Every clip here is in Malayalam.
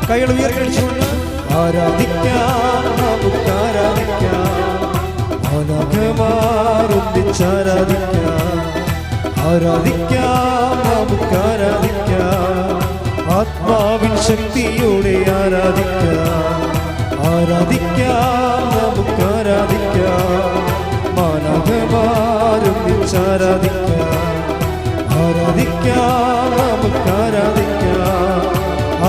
കൈകൾ ഉയർത്തിച്ചുകൊണ്ട് ആരാധിക്കാം, നമുക്ക് ആരാധിക്കാം. ഒന്നിച്ചാരാധിക്കാം, ആരാധിക്കാം, നമുക്ക് ആരാധിക്കാം. ആത്മാവിൻ ശക്തിയോടെ ആരാധിക്കാം, ആരാധിക്കാം, നമുക്ക് ആരാധിക്കാം. മാനവമാരൊന്നിച്ചാരാധിക്കാം, ആരാധിക്കാം, നമുക്ക് ആരാധിക്കാം.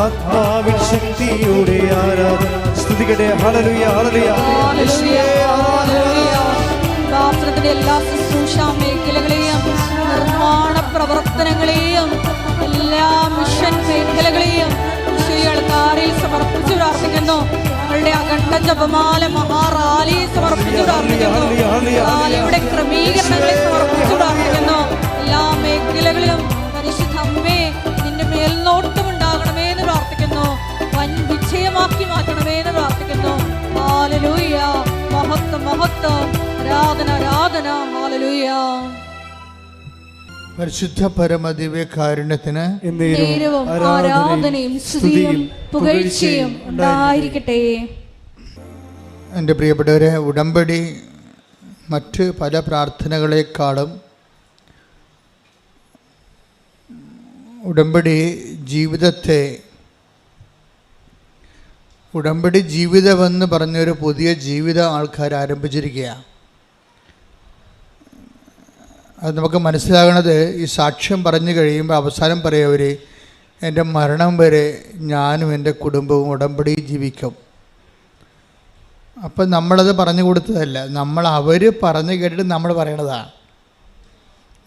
ആത്മാവിൻ ശക്തിയോടെ ആരാധിക്കാം. സ്തുതിക്കട്ടെ. ഹല്ലേലൂയ, ഹല്ലേലൂയ, പ്രാർത്ഥനയുടെ എല്ലാ ശുശ്രൂഷ മേഖലകളെയും നിർമ്മാണ പ്രവർത്തനങ്ങളെയും എല്ലാ മിഷൻ മേഖലകളെയും ആൾക്കാരിൽ സമർപ്പിച്ചു പ്രാർത്ഥിക്കുന്നു. ഞങ്ങളുടെ അഖണ്ഡ ജപമാല മഹാറാലി സമർപ്പിച്ചു പ്രാർത്ഥിക്കുന്നു. റാലിയുടെ ക്രമീകരണങ്ങളെ സമർപ്പിച്ചു പ്രാർത്ഥിക്കുന്നു. എല്ലാ മേഖലകളിലും പരിശുദ്ധ അമ്മേ നിന്റെ മേൽനോട്ടം ഉണ്ടാകണമേ എന്ന് പ്രാർത്ഥിക്കുന്നു. വൻ വിജയമാക്കി മാറ്റണമേ എന്ന് പ്രാർത്ഥിക്കുന്നു. ഹല്ലേലൂയ, മഹത്വം മഹത്വം, ആരാധന ആരാധന. ഹല്ലേലൂയ. പരിശുദ്ധ പരമദിവ്യ കാരുണ്യത്തിന് ആരാധനയും സ്തുതിയും പുകഴ്ചയും ഉണ്ടായിരിക്കട്ടെ. എൻ്റെ പ്രിയപ്പെട്ടവരെ, ഉടമ്പടി മറ്റ് പല പ്രാർത്ഥനകളെക്കാളും ഉടമ്പടി ജീവിതമെന്ന് പറഞ്ഞൊരു പുതിയ ജീവിതം ആൾക്കാർ ആരംഭിച്ചിരിക്കുകയാണ്. അത് നമുക്ക് മനസ്സിലാകണത് ഈ സാക്ഷ്യം പറഞ്ഞു കഴിയുമ്പോൾ അവസാനം പറയവർ എൻ്റെ മരണം വരെ ഞാനും എൻ്റെ കുടുംബവും ഉടമ്പടി ജീവിക്കും. അപ്പം നമ്മളത് പറഞ്ഞു കൊടുത്തതല്ല, അവർ പറഞ്ഞു കേട്ടിട്ട് നമ്മൾ പറയണതാണ്.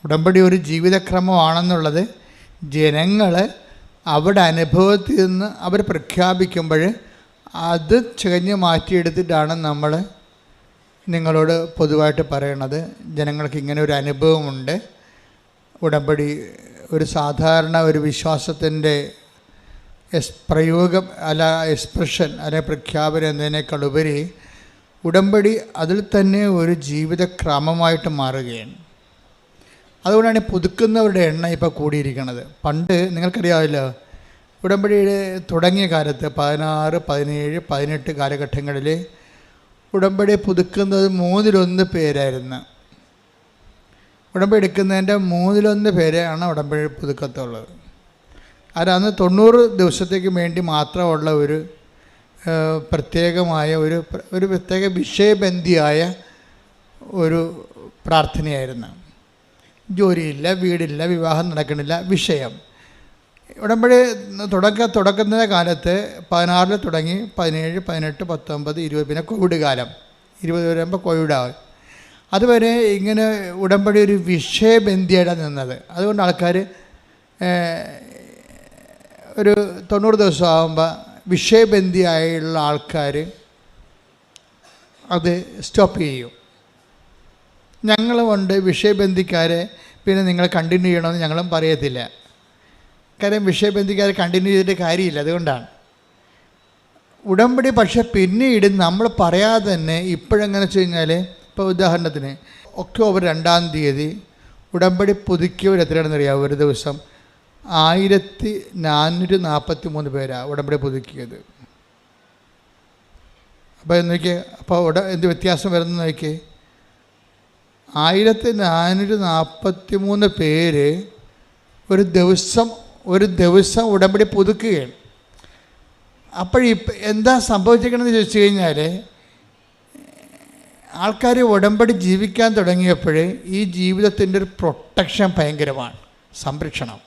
ഉടമ്പടി ഒരു ജീവിതക്രമമാണെന്നുള്ളത് ജനങ്ങൾ അവരുടെ അനുഭവത്തിൽ നിന്ന് അവർ പ്രഖ്യാപിക്കുമ്പോൾ അത് ചികഞ്ഞ് മാറ്റിയെടുത്തിട്ടാണ് നമ്മൾ നിങ്ങളോട് പൊതുവായിട്ട് പറയണത്. ജനങ്ങൾക്ക് ഇങ്ങനെ ഒരു അനുഭവമുണ്ട്. ഉടമ്പടി ഒരു സാധാരണ ഒരു വിശ്വാസത്തിൻ്റെ പ്രയോഗം അല്ല, എക്സ്പ്രഷൻ അല്ലെ പ്രഖ്യാപനം എന്നതിനേക്കാൾ ഉപരി ഉടമ്പടി അതിൽ തന്നെ ഒരു ജീവിതക്രമമായിട്ട് മാറുകയാണ്. അതുകൊണ്ടാണ് പുതുക്കുന്നവരുടെ എണ്ണം ഇപ്പോൾ കൂടിയിരിക്കുന്നത്. പണ്ട് നിങ്ങൾക്കറിയാമല്ലോ, ഉടമ്പടിയുടെ തുടങ്ങിയ കാലത്ത് 16, 17, 18 കാലഘട്ടങ്ങളിൽ ഉടമ്പടി പുതുക്കുന്നത് 1/3 പേരായിരുന്നു. ഉടമ്പടി എടുക്കുന്നതിൻ്റെ 1/3 പേരെയാണ് ഉടമ്പടി പുതുക്കത്തുള്ളത്. അന്ന് 90 ദിവസത്തേക്ക് വേണ്ടി മാത്രമുള്ള ഒരു പ്രത്യേകമായ ഒരു പ്രത്യേക വിഷയബന്ധിയായ ഒരു പ്രാർത്ഥനയായിരുന്നു. ജോലിയില്ല, വീടില്ല, വിവാഹം നടക്കണില്ല, വിഷയം. ഉടമ്പടി തുടക്കുന്ന കാലത്ത് 16 തുടങ്ങി 17, 18, 19, 20, പിന്നെ കോവിഡ് കാലം 20 വരുമ്പോൾ കോവിഡാവും. അതുവരെ ഇങ്ങനെ ഉടമ്പടി ഒരു വിഷയബന്ധിയായിട്ടാണ് നിന്നത്. അതുകൊണ്ട് ആൾക്കാർ ഒരു 90 ദിവസം ആകുമ്പോൾ വിഷയബന്ധിയായുള്ള ആൾക്കാർ അത് സ്റ്റോപ്പ് ചെയ്യും. ഞങ്ങളുമുണ്ട് വിഷയബന്ധിക്കാരെ, പിന്നെ നിങ്ങൾ കണ്ടിന്യൂ ചെയ്യണമെന്ന് ഞങ്ങളും പറയത്തില്ല. കാര്യം വിഷയബന്ധിക്കാരെ കണ്ടിന്യൂ ചെയ്തിട്ട് കാര്യമില്ല. അതുകൊണ്ടാണ് ഉടമ്പടി. പക്ഷേ പിന്നീട് നമ്മൾ പറയാതെ തന്നെ ഇപ്പോഴെങ്ങനെ വെച്ച് കഴിഞ്ഞാൽ, ഇപ്പോൾ ഉദാഹരണത്തിന് ഒക്ടോബർ 2-ാം തീയതി ഉടമ്പടി പുതുക്കിയവർ എത്രയാണെന്ന് അറിയാം? ഒരു ദിവസം 1443 പേരാണ് ഉടമ്പടി പുതുക്കിയത്. അപ്പോൾ നോക്കിയേ, അപ്പോൾ എന്ത് വ്യത്യാസം വരുന്നത് നോക്കിയേ. 1443 പേര് ഒരു ദിവസം ഉടമ്പടി പുതുക്കുകയാണ്. എന്താ സംഭവിച്ചിരിക്കണമെന്ന് ചോദിച്ചു കഴിഞ്ഞാൽ, ആൾക്കാർ ഉടമ്പടി ജീവിക്കാൻ തുടങ്ങിയപ്പോൾ ഈ ജീവിതത്തിൻ്റെ ഒരു പ്രൊട്ടക്ഷൻ ഭയങ്കരമാണ്, സംരക്ഷണം.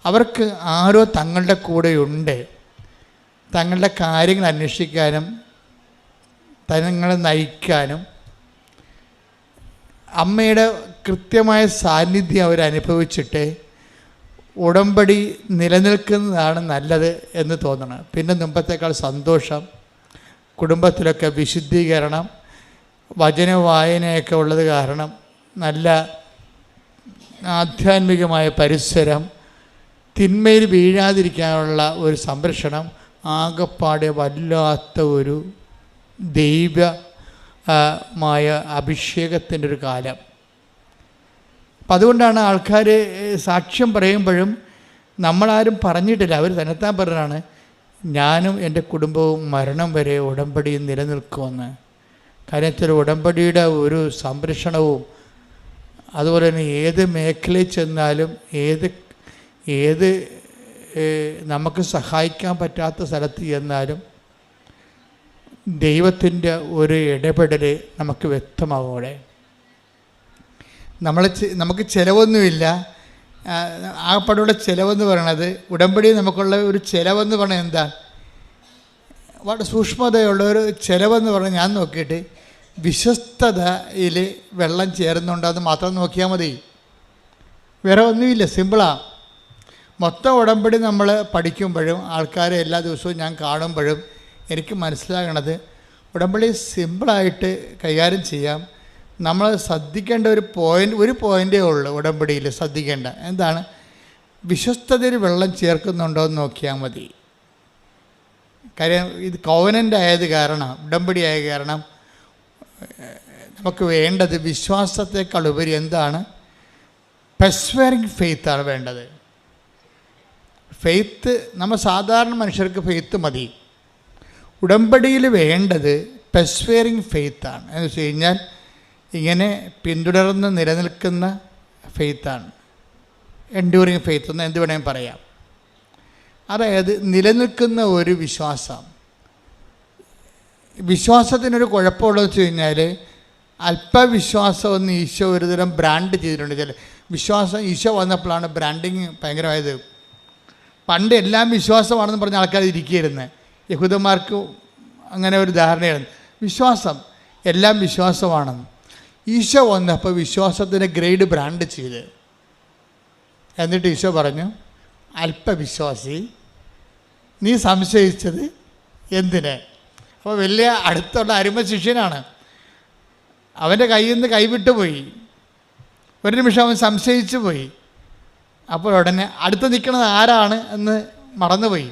അവർക്ക് ആരോ തങ്ങളുടെ കൂടെയുണ്ട്, തങ്ങളുടെ കാര്യങ്ങൾ അന്വേഷിക്കാനും തങ്ങളെ നയിക്കാനും. അമ്മയുടെ കൃത്യമായ സാന്നിധ്യം അവരനുഭവിച്ചിട്ട് ഉടമ്പടി നിലനിൽക്കുന്നതാണ് നല്ലത് എന്ന് തോന്നണം. പിന്നെ മുമ്പത്തേക്കാൾ സന്തോഷം, കുടുംബത്തിലൊക്കെ വിശുദ്ധീകരണം, വചന വായനയൊക്കെ ഉള്ളത് കാരണം നല്ല ആധ്യാത്മികമായ പരിസരം, തിന്മയിൽ വീഴാതിരിക്കാനുള്ള ഒരു സംരക്ഷണം, ആകപ്പാടെ വല്ലാത്ത ഒരു ദൈവമായ അഭിഷേകത്തിൻ്റെ ഒരു കാലം. അപ്പം അതുകൊണ്ടാണ് ആൾക്കാർ സാക്ഷ്യം പറയുമ്പോഴും നമ്മളാരും പറഞ്ഞിട്ടില്ല, അവർ തന്നെത്താൻ പറഞ്ഞാണ് ഞാനും എൻ്റെ കുടുംബവും മരണം വരെ ഉടമ്പടിയിൽ നിലനിൽക്കുമെന്ന്. കാര്യത്തിൽ ഉടമ്പടിയുടെ ഒരു സംരക്ഷണവും അതുപോലെ തന്നെ ഏത് മേഖലയിൽ ചെന്നാലും ഏത് നമുക്ക് സഹായിക്കാൻ പറ്റാത്ത സ്ഥലത്ത് ചെന്നാലും ദൈവത്തിൻ്റെ ഒരു ഇടപെടൽ നമുക്ക് വ്യക്തമാവും. അവിടെ നമുക്ക് ചിലവൊന്നുമില്ല. ആകപ്പാടുള്ള ചിലവെന്ന് പറയണത്, ഉടമ്പടി നമുക്കുള്ള ഒരു ചിലവെന്ന് പറഞ്ഞാൽ എന്താ, വളരെ സൂക്ഷ്മതയുള്ള ഒരു ചിലവെന്ന് പറഞ്ഞാൽ ഞാൻ നോക്കിയിട്ട് വിശ്വസ്തതയിൽ വെള്ളം ചേരുന്നുണ്ടെന്ന് മാത്രം നോക്കിയാൽ മതി. വേറെ ഒന്നുമില്ല, സിമ്പിളാണ്. മൊത്തം ഉടമ്പടി നമ്മൾ പഠിക്കുമ്പോഴും ആൾക്കാരെ എല്ലാ ദിവസവും ഞാൻ കാണുമ്പോഴും എനിക്ക് മനസ്സിലാകണത് ഉടമ്പടി സിമ്പിളായിട്ട് കൈകാര്യം ചെയ്യാം. നമ്മൾ ശ്രദ്ധിക്കേണ്ട ഒരു പോയിൻ്റേ ഉള്ളൂ ഉടമ്പടിയിൽ ശ്രദ്ധിക്കേണ്ട. എന്താണ്? വിശ്വസ്തതയിൽ വെള്ളം ചേർക്കുന്നുണ്ടോ എന്ന് നോക്കിയാൽ മതി. കാര്യം ഇത് കോവനൻ്റ് ആയത് കാരണം, ഉടമ്പടി ആയ കാരണം നമുക്ക് വേണ്ടത് വിശ്വാസത്തെക്കാൾ ഉപരി എന്താണ്? പെർസ്വേറിങ് ഫെയ്ത്താണ് വേണ്ടത്. ഫെയ്ത്ത്, നമ്മൾ സാധാരണ മനുഷ്യർക്ക് ഫെയ്ത്ത് മതി. ഉടമ്പടിയിൽ വേണ്ടത് പെർസ്വേറിങ് ഫെയ്ത്താണ്. എന്ന് വെച്ച് കഴിഞ്ഞാൽ ഇങ്ങനെ പിന്തുടർന്ന് നിലനിൽക്കുന്ന ഫെയ്ത്താണ്. എൻഡ്യൂറിങ് ഫെയ്ത്ത് എന്ന് എന്ത് വേണമെങ്കിൽ പറയാം. അതായത് നിലനിൽക്കുന്ന ഒരു വിശ്വാസം. വിശ്വാസത്തിനൊരു കുഴപ്പമുള്ളത് വെച്ച് കഴിഞ്ഞാൽ അല്പവിശ്വാസം ഒന്ന് ഈശോ ഒരു തരം ബ്രാൻഡ് ചെയ്തിട്ടുണ്ട്. ചില വിശ്വാസം ഈശോ വന്നപ്പോഴാണ് ബ്രാൻഡിങ് ഭയങ്കരമായത്. പണ്ട് എല്ലാം വിശ്വാസമാണെന്ന് പറഞ്ഞ ആൾക്കാർ ഇരിക്കുകയായിരുന്നു. യഹൂദന്മാർക്ക് അങ്ങനെ ഒരു ധാരണയാണ്, വിശ്വാസം എല്ലാം വിശ്വാസമാണെന്ന്. ഈശോ വന്നപ്പോൾ വിശ്വാസത്തിൻ്റെ ഗ്രേഡ് ബ്രാൻഡ് ചെയ്ത്, എന്നിട്ട് ഈശോ പറഞ്ഞു, അല്പവിശ്വാസി, നീ സംശയിച്ചത് എന്തിന്? അപ്പോൾ വലിയ അടുത്തുള്ള അരുമ ശിഷ്യനാണ്. അവൻ്റെ കയ്യിൽ നിന്ന് കൈവിട്ടു പോയി. ഒരു നിമിഷം അവൻ സംശയിച്ചു പോയി. അപ്പോൾ ഉടനെ അടുത്ത് നിൽക്കുന്നത് ആരാണ് എന്ന് മറന്നുപോയി.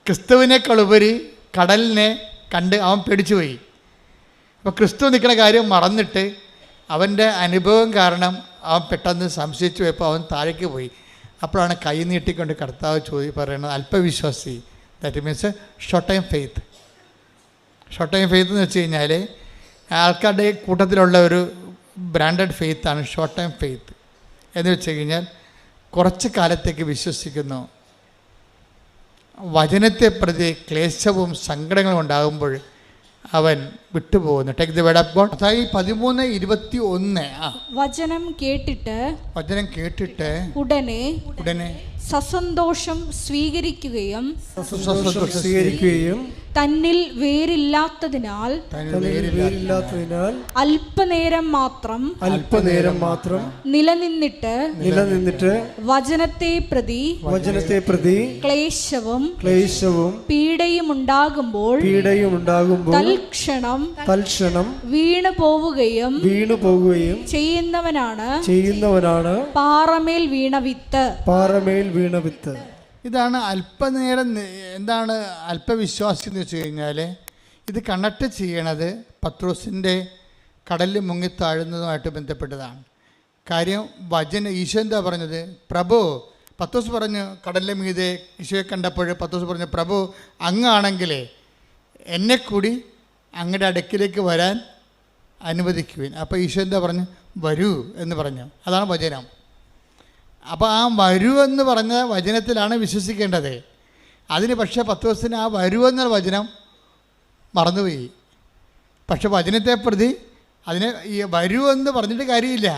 ക്രിസ്തുവിനേക്കാളുപരി കടലിനെ കണ്ട് അവൻ പേടിച്ചു പോയി. അപ്പോൾ ക്രിസ്തു നിൽക്കുന്ന കാര്യം മറന്നിട്ട് അവൻ്റെ അനുഭവം കാരണം അവൻ പെട്ടെന്ന് സംശയിച്ചു പോയപ്പോൾ അവൻ താഴേക്ക് പോയി. അപ്പോഴാണ് കൈ നീട്ടിക്കൊണ്ട് കർത്താവ് പറയുന്നത്, അല്പവിശ്വാസി. That means short time faith. Short time faith എന്ന് വെച്ച് കഴിഞ്ഞാൽ ആൾക്കാരുടെ കൂട്ടത്തിലുള്ള ഒരു ബ്രാൻഡഡ് ഫെയ്ത്താണ് ഷോർട്ട് ടൈം ഫെയ്ത്ത്. എന്ന് വെച്ച് കഴിഞ്ഞാൽ കുറച്ച് കാലത്തേക്ക് വിശ്വസിക്കുന്നു. വചനത്തെ പ്രതി ക്ലേശവും സങ്കടങ്ങളും ഉണ്ടാകുമ്പോൾ അവൻ വിട്ടുപോകുന്നു. Take the word of God. അതായത് 13:21. വചനം കേട്ടിട്ട് ഉടനെ സസന്തോഷം സ്വീകരിക്കുകയും തന്നിൽ വേരില്ലാത്തതിനാൽ അല്പനേരം മാത്രം നിലനിന്നിട്ട് വചനത്തെ പ്രതി ക്ലേശവും പീഡയും ഉണ്ടാകുമ്പോൾ തൽക്ഷണം വീണു പോവുകയും ചെയ്യുന്നവനാണ് പാറമേൽ വീണ വിത്ത്. ഇതാണ് അല്പനേരം. എന്താണ് അല്പവിശ്വാസി എന്ന് വെച്ച് കഴിഞ്ഞാൽ ഇത് കണക്ട് ചെയ്യണത് പത്രോസിൻ്റെ കടലിൽ മുങ്ങിത്താഴുന്നതുമായിട്ട് ബന്ധപ്പെട്ടതാണ്. കാര്യം ഈശോ എന്താ പറഞ്ഞത്? പ്രഭു, പത്രോസ് പറഞ്ഞു കടലിൻ്റെ മീതെ ഈശോയെ കണ്ടപ്പോൾ പത്രോസ് പറഞ്ഞു, പ്രഭു അങ്ങാണെങ്കിലേ എന്നെ കൂടി അങ്ങയുടെ അടുക്കിലേക്ക് വരാൻ അനുവദിക്കുവിൻ. അപ്പോൾ ഈശോ എന്താ പറഞ്ഞു? വരൂ എന്ന് പറഞ്ഞു. അതാണ് വചനം. അപ്പോൾ ആ വരൂ എന്ന് പറഞ്ഞ വചനത്തിലാണ് വിശ്വസിക്കേണ്ടത്. അതിന് പക്ഷേ പത്രോസിന് ആ വരൂ എന്ന വചനം മറന്നുപോയി. പക്ഷെ വചനത്തെ പ്രതി അതിനെ ഈ വരൂ എന്ന് പറഞ്ഞിട്ട് കാര്യമില്ല,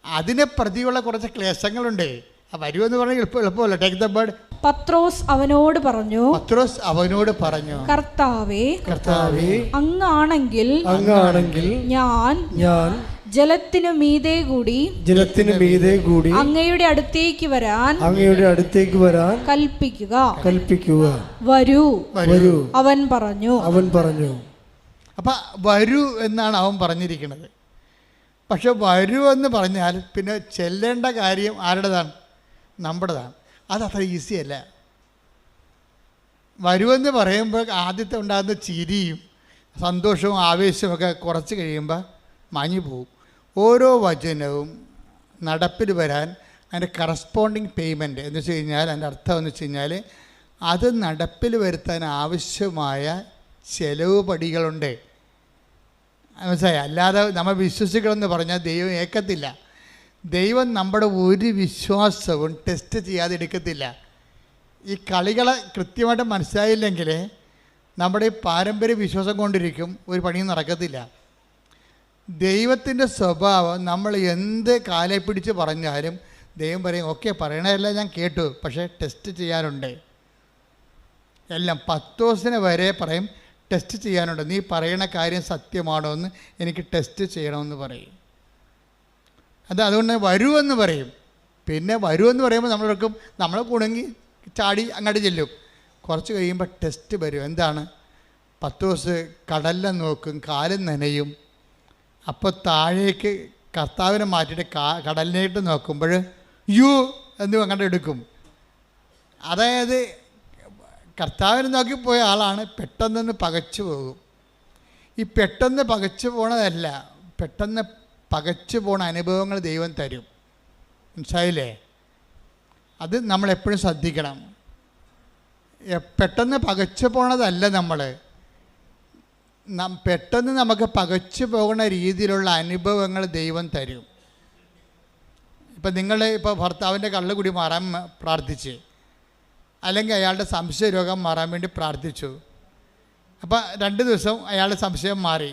അതിനെ പ്രതിയുള്ള കുറച്ച് ക്ലേശങ്ങളുണ്ട്. ആ വരൂ എന്ന് പറഞ്ഞാൽ എളുപ്പമല്ല. Take the bird. പത്രോസ് അവനോട് പറഞ്ഞു, കർത്താവേ അങ്ങാണെങ്കിൽ ഞാൻ ജലത്തിനു മീതെ കൂടി അങ്ങയുടെ അടുത്തേക്ക് വരാൻ കൽപ്പിക്കുക. വരൂ അവൻ പറഞ്ഞു. അപ്പൊ വരൂ എന്നാണ് അവൻ പറഞ്ഞിരിക്കുന്നത്. പക്ഷെ വരൂ എന്ന് പറഞ്ഞാൽ പിന്നെ ചെല്ലേണ്ട കാര്യം ആരുടേതാണ്? നമ്മുടേതാണ്. അതത്ര ഈസി അല്ല. വരുമെന്ന് പറയുമ്പോൾ ആദ്യത്തെ ഉണ്ടാകുന്ന ചിരിയും സന്തോഷവും ആവേശവും ഒക്കെ കുറച്ച് കഴിയുമ്പോൾ മാഞ്ഞു പോകും. ഓരോ വചനവും നടപ്പിൽ വരാൻ അതിൻ്റെ കറസ്പോണ്ടിങ് പേയ്മെൻറ്റ് എന്ന് വെച്ച് കഴിഞ്ഞാൽ അതിൻ്റെ അർത്ഥം എന്ന് വെച്ച് കഴിഞ്ഞാൽ അത് നടപ്പിൽ വരുത്താൻ ആവശ്യമായ ചെലവ് പടികളുണ്ട്. മനസ്സിലായി? അല്ലാതെ നമ്മൾ വിശ്വസിക്കണമെന്ന് പറഞ്ഞാൽ ദൈവം ഏക്കത്തില്ല. ദൈവം നമ്മുടെ ഒരു വിശ്വാസവും ടെസ്റ്റ് ചെയ്യാതെ എടുക്കത്തില്ല. ഈ കളികളെ കൃത്യമായിട്ട് മനസ്സിലായില്ലെങ്കിൽ നമ്മുടെ ഈ പാരമ്പര്യ വിശ്വാസം കൊണ്ടിരിക്കും, ഒരു പണിയും നടക്കത്തില്ല. ദൈവത്തിൻ്റെ സ്വഭാവം നമ്മൾ എന്ത് കാലെ പിടിച്ച് പറഞ്ഞാലും ദൈവം പറയും, ഓക്കെ പറയണതെല്ലാം ഞാൻ കേട്ടു, പക്ഷേ ടെസ്റ്റ് ചെയ്യാനുണ്ട്. എല്ലാം 10 ദിവസത്തിന് വരെ പറയും ടെസ്റ്റ് ചെയ്യാനുണ്ട്. നീ പറയണ കാര്യം സത്യമാണോ എന്ന് എനിക്ക് ടെസ്റ്റ് ചെയ്യണമെന്ന് പറയും. അതുകൊണ്ട് വരുമെന്ന് പറയും. പിന്നെ വരുമെന്ന് പറയുമ്പോൾ നമ്മളൊക്കെ നമ്മൾ കുണുങ്ങി ചാടി അങ്ങോട്ട് ചെല്ലും. കുറച്ച് കഴിയുമ്പോൾ ടെസ്റ്റ് വരും. എന്താണ്? 10 ദിവസം കടലിൽ നോക്കും, കാലും നനയും. അപ്പോൾ താഴേക്ക് കർത്താവിനെ മാറ്റിയിട്ട് കടലിലേക്ക് നോക്കുമ്പോൾ യു എന്ന് അങ്ങോട്ട് എടുക്കും. അതായത് കർത്താവിനെ നോക്കി പോയ ആളാണ് പെട്ടെന്ന് പകച്ചു പോകും. ഈ പെട്ടെന്ന് പകച്ചു പോണതല്ല, പെട്ടെന്ന് പകച്ചു പോണ അനുഭവങ്ങൾ ദൈവം തരും. മനസ്സിലായില്ലേ? അത് നമ്മളെപ്പോഴും ശ്രദ്ധിക്കണം. പെട്ടെന്ന് പകച്ചു പോണതല്ല, പെട്ടെന്ന് നമുക്ക് പകച്ചു പോകുന്ന രീതിയിലുള്ള അനുഭവങ്ങൾ ദൈവം തരും. ഇപ്പം നിങ്ങൾ ഭർത്താവിൻ്റെ കള്ളുകുടി മാറാൻ പ്രാർത്ഥിച്ച്, അല്ലെങ്കിൽ അയാളുടെ സംശയ രോഗം മാറാൻ വേണ്ടി പ്രാർത്ഥിച്ചു. അപ്പോൾ 2 ദിവസം അയാളുടെ സംശയം മാറി.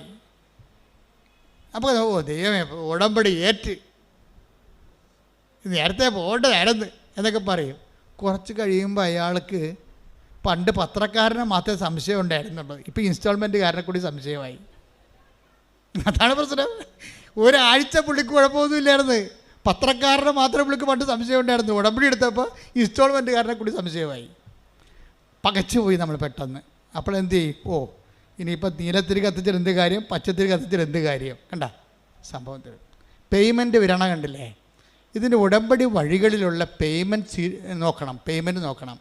അപ്പോൾ ദൈവമേ ഉടമ്പടി ഏറ്റ്, നേരത്തെ പോകേണ്ടതായിരുന്നു എന്നൊക്കെ പറയും. കുറച്ച് കഴിയുമ്പോൾ അയാൾക്ക് പണ്ട് പത്രക്കാരനെ മാത്രമേ സംശയം ഉണ്ടായിരുന്നുള്ളൂ, ഇപ്പോൾ ഇൻസ്റ്റാൾമെൻറ്റുകാരനെ കൂടി സംശയമായി. അതാണ് പ്രശ്നം. ഒരാഴ്ച പുള്ളിക്ക് കുഴപ്പമൊന്നുമില്ലായിരുന്നു. പത്രക്കാരനെ മാത്രമേ പുള്ളിക്ക് പണ്ട് സംശയം ഉണ്ടായിരുന്നു. ഉടമ്പടി എടുത്തപ്പോൾ ഇൻസ്റ്റാൾമെൻറ്റുകാരനെ കൂടി സംശയമായി. പകച്ചു പോയി നമ്മൾ പെട്ടെന്ന്. അപ്പോൾ എന്ത് ചെയ്യും? ഇനിയിപ്പോൾ നീലത്തിരി കത്തിച്ചിട്ട് എന്ത് കാര്യം, പച്ചത്തിരി കത്തിച്ചിട്ട് എന്ത് കാര്യം? കണ്ട സംഭവത്തിൽ പേയ്മെൻറ്റ് വിരണം കണ്ടില്ലേ? ഇതിൻ്റെ ഉടമ്പടി വഴികളിലുള്ള പേയ്മെൻറ്റ് നോക്കണം.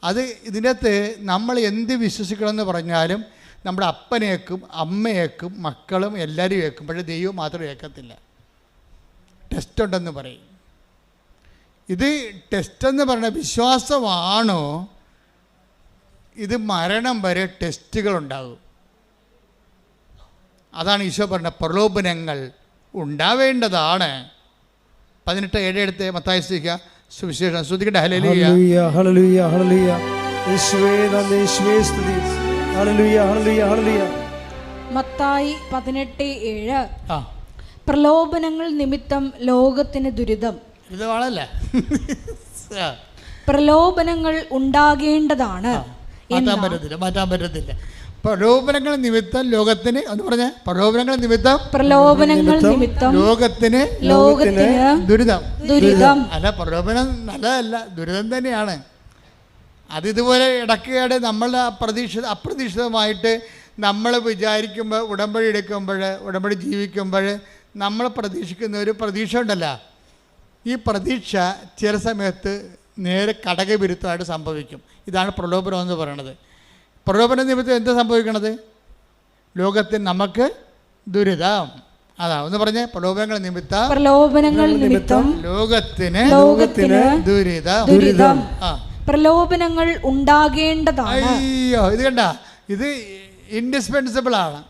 അത് ഇതിനകത്ത് നമ്മൾ എന്ത് വിശ്വസിക്കണമെന്ന് പറഞ്ഞാലും നമ്മുടെ അപ്പനേക്കും അമ്മയേക്കും മക്കളും എല്ലാവരും ഏക്കും. പക്ഷേ ദൈവം മാത്രം ഏക്കത്തില്ല. ടെസ്റ്റ് ഉണ്ടെന്ന് പറയും. ഇത് ടെസ്റ്റെന്ന് പറഞ്ഞ വിശ്വാസമാണോ? ഇത് മരണം വരെ ടെസ്റ്റുകളുണ്ടാകും. അതാണ് ഈശോ പറഞ്ഞ പ്രലോഭനങ്ങൾ ഉണ്ടാവേണ്ടതാണ്. 18:7 എടുത്ത് മത്തായി സുവിശേഷം ശ്രദ്ധിക്കട്ടെ. ഹല്ലേലൂയ ഹല്ലേലൂയ ഹല്ലേലൂയ. യേശുവേ നന്ദി, യേശുവേ സ്തുതി. ഹല്ലേലൂയ ഹല്ലേലൂയ ഹല്ലേലൂയ. മത്തായി 18:7. പ്രലോഭനങ്ങൾ നിമിത്തം ലോകത്തിന് ദുരിതം. ഇതാണല്ലേ? പ്രലോഭനങ്ങൾ ഉണ്ടാകേണ്ടതാണ്. മാറ്റാൻ പറ്റത്തില്ല. പ്രലോഭനങ്ങൾ നിമിത്തം ലോകത്തിന് എന്ന് പറഞ്ഞ പ്രലോഭനങ്ങൾ നിമിത്തം ലോകത്തിന് ദുരിതം. അല്ല, പ്രലോഭനം നല്ലതല്ല, ദുരിതം തന്നെയാണ്. അതിതുപോലെ ഇടയ്ക്കിടെ നമ്മളുടെ അപ്രതീക്ഷിതമായിട്ട് നമ്മൾ വിചാരിക്കുമ്പോൾ, ഉടമ്പടി എടുക്കുമ്പോൾ, ഉടമ്പടി ജീവിക്കുമ്പോൾ നമ്മൾ പ്രതീക്ഷിക്കുന്ന ഒരു പ്രതീക്ഷ ഉണ്ടല്ലോ, ഈ പ്രതീക്ഷ ചില സമയത്ത് നേരെ കടകവിരുദ്ധമായിട്ട് സംഭവിക്കും. ഇതാണ് പ്രലോഭനം എന്ന് പറയുന്നത്. പ്രലോഭന നിമിത്തം എന്താ സംഭവിക്കണത്? ലോകത്തിന് നമുക്ക് ദുരിതം. അതാ ഒന്ന് പറഞ്ഞേ, പ്രലോഭനങ്ങൾ നിമിത്തം ലോകത്തിന് ദുരിതം. പ്രലോഭനങ്ങൾ ഉണ്ടാകേണ്ടതാണ്. അയ്യോ, ഇത് കണ്ട, ഇത് ഇൻഡിസ്പെൻസിബിൾ ആണ്.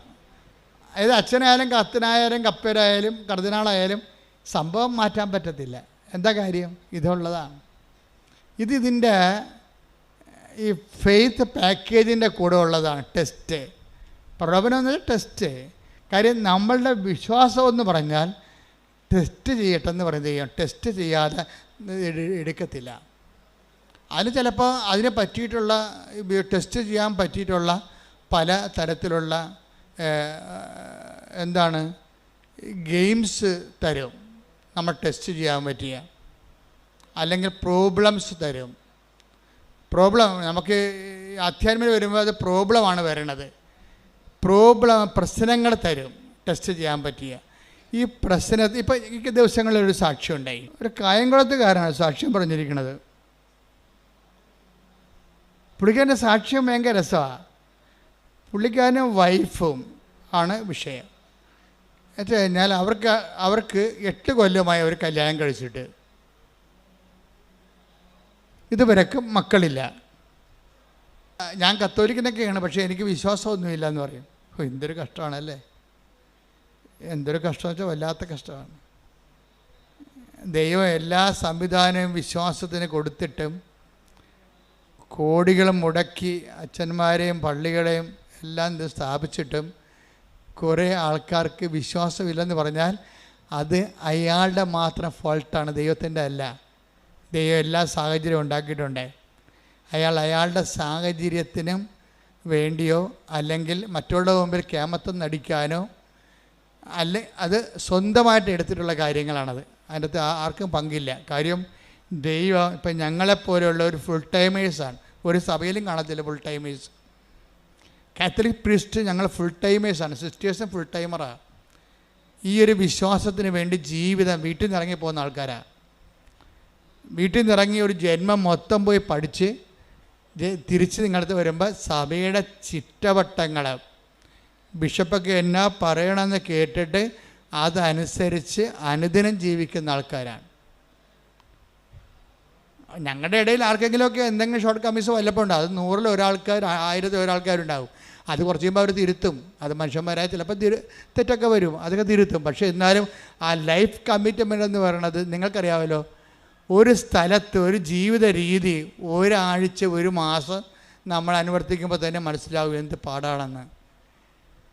അതായത് അച്ഛനായാലും കത്തനായാലും കപ്പേരായാലും കർദിനാളായാലും സംഭവം മാറ്റാൻ പറ്റത്തില്ല. എന്താ കാര്യം? ഇതുള്ളതാണ്. ഇതിൻ്റെ ഈ ഫെയ്ത്ത് പാക്കേജിൻ്റെ കൂടെ ഉള്ളതാണ് ടെസ്റ്റ്. പ്രലോഭനം എന്ന് പറഞ്ഞാൽ ടെസ്റ്റ്. കാര്യം നമ്മളുടെ വിശ്വാസം എന്ന് പറഞ്ഞാൽ ടെസ്റ്റ് ചെയ്യട്ടെന്ന് പറയുന്നത്, ടെസ്റ്റ് ചെയ്യാതെ എടുക്കത്തില്ല. അതിന് ചിലപ്പോൾ അതിനെ പറ്റിയിട്ടുള്ള ടെസ്റ്റ് ചെയ്യാൻ പറ്റിയിട്ടുള്ള പല തരത്തിലുള്ള ഗെയിംസ് തരും നമ്മൾ ടെസ്റ്റ് ചെയ്യാൻ പറ്റിയ, അല്ലെങ്കിൽ പ്രോബ്ലംസ് തരും. നമുക്ക് അധ്യാത്മം വരുമ്പോൾ അത് പ്രോബ്ലമാണ് വരണത്. പ്രശ്നങ്ങൾ തരും ടെസ്റ്റ് ചെയ്യാൻ പറ്റിയ. ഈ പ്രശ്നത്തിൽ ഇപ്പം ഈ ദിവസങ്ങളിലൊരു സാക്ഷ്യം ഉണ്ടായി. ഒരു കായംകുളത്തുകാരനാണ് സാക്ഷ്യം പറഞ്ഞിരിക്കുന്നത്. പുള്ളിക്കാരൻ്റെ സാക്ഷ്യം ഭയങ്കര രസമാണ്. പുള്ളിക്കാരനും വൈഫും ആണ് വിഷയം. എന്നു കഴിഞ്ഞാൽ അവർക്ക് 8 കൊല്ലമായി അവർ കല്യാണം കഴിച്ചിട്ട്. ഇതുവരെക്കും മക്കളില്ല. ഞാൻ കത്തോലിക്കനൊക്കെയാണ്, പക്ഷേ എനിക്ക് വിശ്വാസമൊന്നുമില്ല എന്ന് പറയും. എന്തൊരു കഷ്ടമാണല്ലേ, എന്തൊരു കഷ്ടമെന്ന് വെച്ചാൽ വല്ലാത്ത കഷ്ടമാണ്. ദൈവം എല്ലാ സംവിധാനവും വിശ്വാസത്തിന് കൊടുത്തിട്ടും കോടികളും മുടക്കി അച്ഛന്മാരെയും പള്ളികളെയും എല്ലാം ഇത് സ്ഥാപിച്ചിട്ടും കുറേ ആൾക്കാർക്ക് വിശ്വാസമില്ലെന്ന് പറഞ്ഞാൽ അത് അയാളുടെ മാത്രം ഫോൾട്ടാണ്, ദൈവത്തിൻ്റെ അല്ല. ദൈവം എല്ലാ സാഹചര്യവും ഉണ്ടാക്കിയിട്ടുണ്ട്. അയാളുടെ സാഹചര്യത്തിനും വേണ്ടിയോ അല്ലെങ്കിൽ മറ്റുള്ളവരുടെ മുമ്പിൽ കേമത്വം നടിക്കാനോ അത് സ്വന്തമായിട്ട് എടുത്തിട്ടുള്ള കാര്യങ്ങളാണത്. അതിനകത്ത് ആർക്കും പങ്കില്ല. കാര്യം ദൈവം ഇപ്പം ഞങ്ങളെപ്പോലെയുള്ള ഒരു ഫുൾ ടൈമേഴ്സാണ്. ഒരു സഭയിലും കാണത്തില്ല ഫുൾ ടൈമേഴ്സ്. കാത്തലിക് പ്രീസ്റ്റ് ഞങ്ങൾ ഫുൾ ടൈമേഴ്സാണ്, സിസ്റ്റേഴ്സും ഫുൾ ടൈമറാണ്. ഈ ഒരു വിശ്വാസത്തിന് വേണ്ടി ജീവിതം വീട്ടിൽ നിന്ന് ഇറങ്ങി പോകുന്ന ആൾക്കാരാണ്. വീട്ടിൽ നിന്ന് ഇറങ്ങി ഒരു ജന്മം മൊത്തം പോയി പഠിച്ച് തിരിച്ച് നിങ്ങളടുത്ത് വരുമ്പോൾ സഭയുടെ ചിട്ടവട്ടങ്ങൾ ബിഷപ്പൊക്കെ എന്നാ പറയണമെന്ന് കേട്ടിട്ട് അതനുസരിച്ച് അനുദിനം ജീവിക്കുന്ന ആൾക്കാരാണ്. ഞങ്ങളുടെ ഇടയിൽ ആർക്കെങ്കിലുമൊക്കെ എന്തെങ്കിലും ഷോർട്ട് കമ്മീസ് വല്ലപ്പോൾ ഉണ്ടാവും. അത് 100-ൽ ഒരാൾക്കാർ 1000-ൽ ഒരാൾക്കാരുണ്ടാവും. അത് കുറച്ച് കഴിയുമ്പോൾ അവർ തിരുത്തും. അത് മനുഷ്യന്മാരായ ചിലപ്പോൾ തെറ്റൊക്കെ വരും, അതൊക്കെ തിരുത്തും. പക്ഷേ എന്നാലും ആ ലൈഫ് കമ്മിറ്റ്മെൻ്റ് എന്ന് പറയുന്നത് നിങ്ങൾക്കറിയാമല്ലോ, ഒരു സ്ഥലത്ത് ഒരു ജീവിത രീതി ഒരാഴ്ച ഒരു മാസം നമ്മൾ അനുവർത്തിക്കുമ്പോൾ തന്നെ മനസ്സിലാവും എന്ത് പാടാണെന്ന്.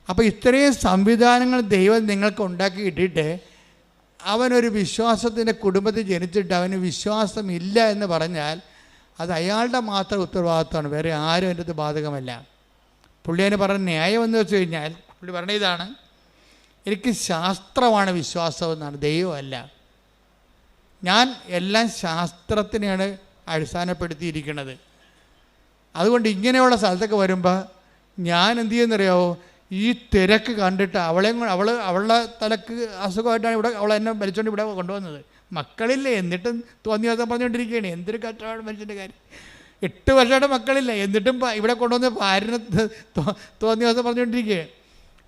അപ്പോൾ ഇത്രയും സംവിധാനങ്ങൾ ദൈവം നിങ്ങൾക്ക് ഉണ്ടാക്കി ഇട്ടിട്ട് അവനൊരു വിശ്വാസത്തിൻ്റെ കുടുംബത്തിൽ ജനിച്ചിട്ട് അവന് വിശ്വാസമില്ല എന്ന് പറഞ്ഞാൽ അത് അയാളുടെ മാത്രം ഉത്തരവാദിത്വമാണ്, വേറെ ആരും എൻ്റെ അത് ബാധകമല്ല. പുള്ളി അതിന് പറഞ്ഞ ന്യായം എന്ന് വെച്ച് കഴിഞ്ഞാൽ പുള്ളി പറഞ്ഞ ഇതാണ്, എനിക്ക് ശാസ്ത്രമാണ് വിശ്വാസം എന്നാണ്, ദൈവമല്ല. ഞാൻ എല്ലാം ശാസ്ത്രത്തിനെയാണ് അടിസ്ഥാനപ്പെടുത്തിയിരിക്കുന്നത്. അതുകൊണ്ട് ഇങ്ങനെയുള്ള സ്ഥലത്തൊക്കെ വരുമ്പോൾ ഞാൻ എന്ത് ചെയ്യുന്നറിയാവോ, ഈ തിരക്ക് കണ്ടിട്ട് അവളുടെ തലക്ക് അസുഖമായിട്ടാണ് അവളെ എന്നെ വലിച്ചുകൊണ്ട് ഇവിടെ കൊണ്ടുവന്നത്. മക്കളില്ലേ, എന്നിട്ടും തോന്നിയ ദിവസം പറഞ്ഞുകൊണ്ടിരിക്കുകയാണ്. എന്തൊരു കഷ്ടമാണ് മനുഷ്യൻ്റെ കാര്യം. 8 വർഷമായിട്ട് മക്കളില്ല, എന്നിട്ടും ഇവിടെ കൊണ്ടുവന്ന് ഭാര്യനെ തോന്നിയ ദിവസം പറഞ്ഞുകൊണ്ടിരിക്കുകയാണ്.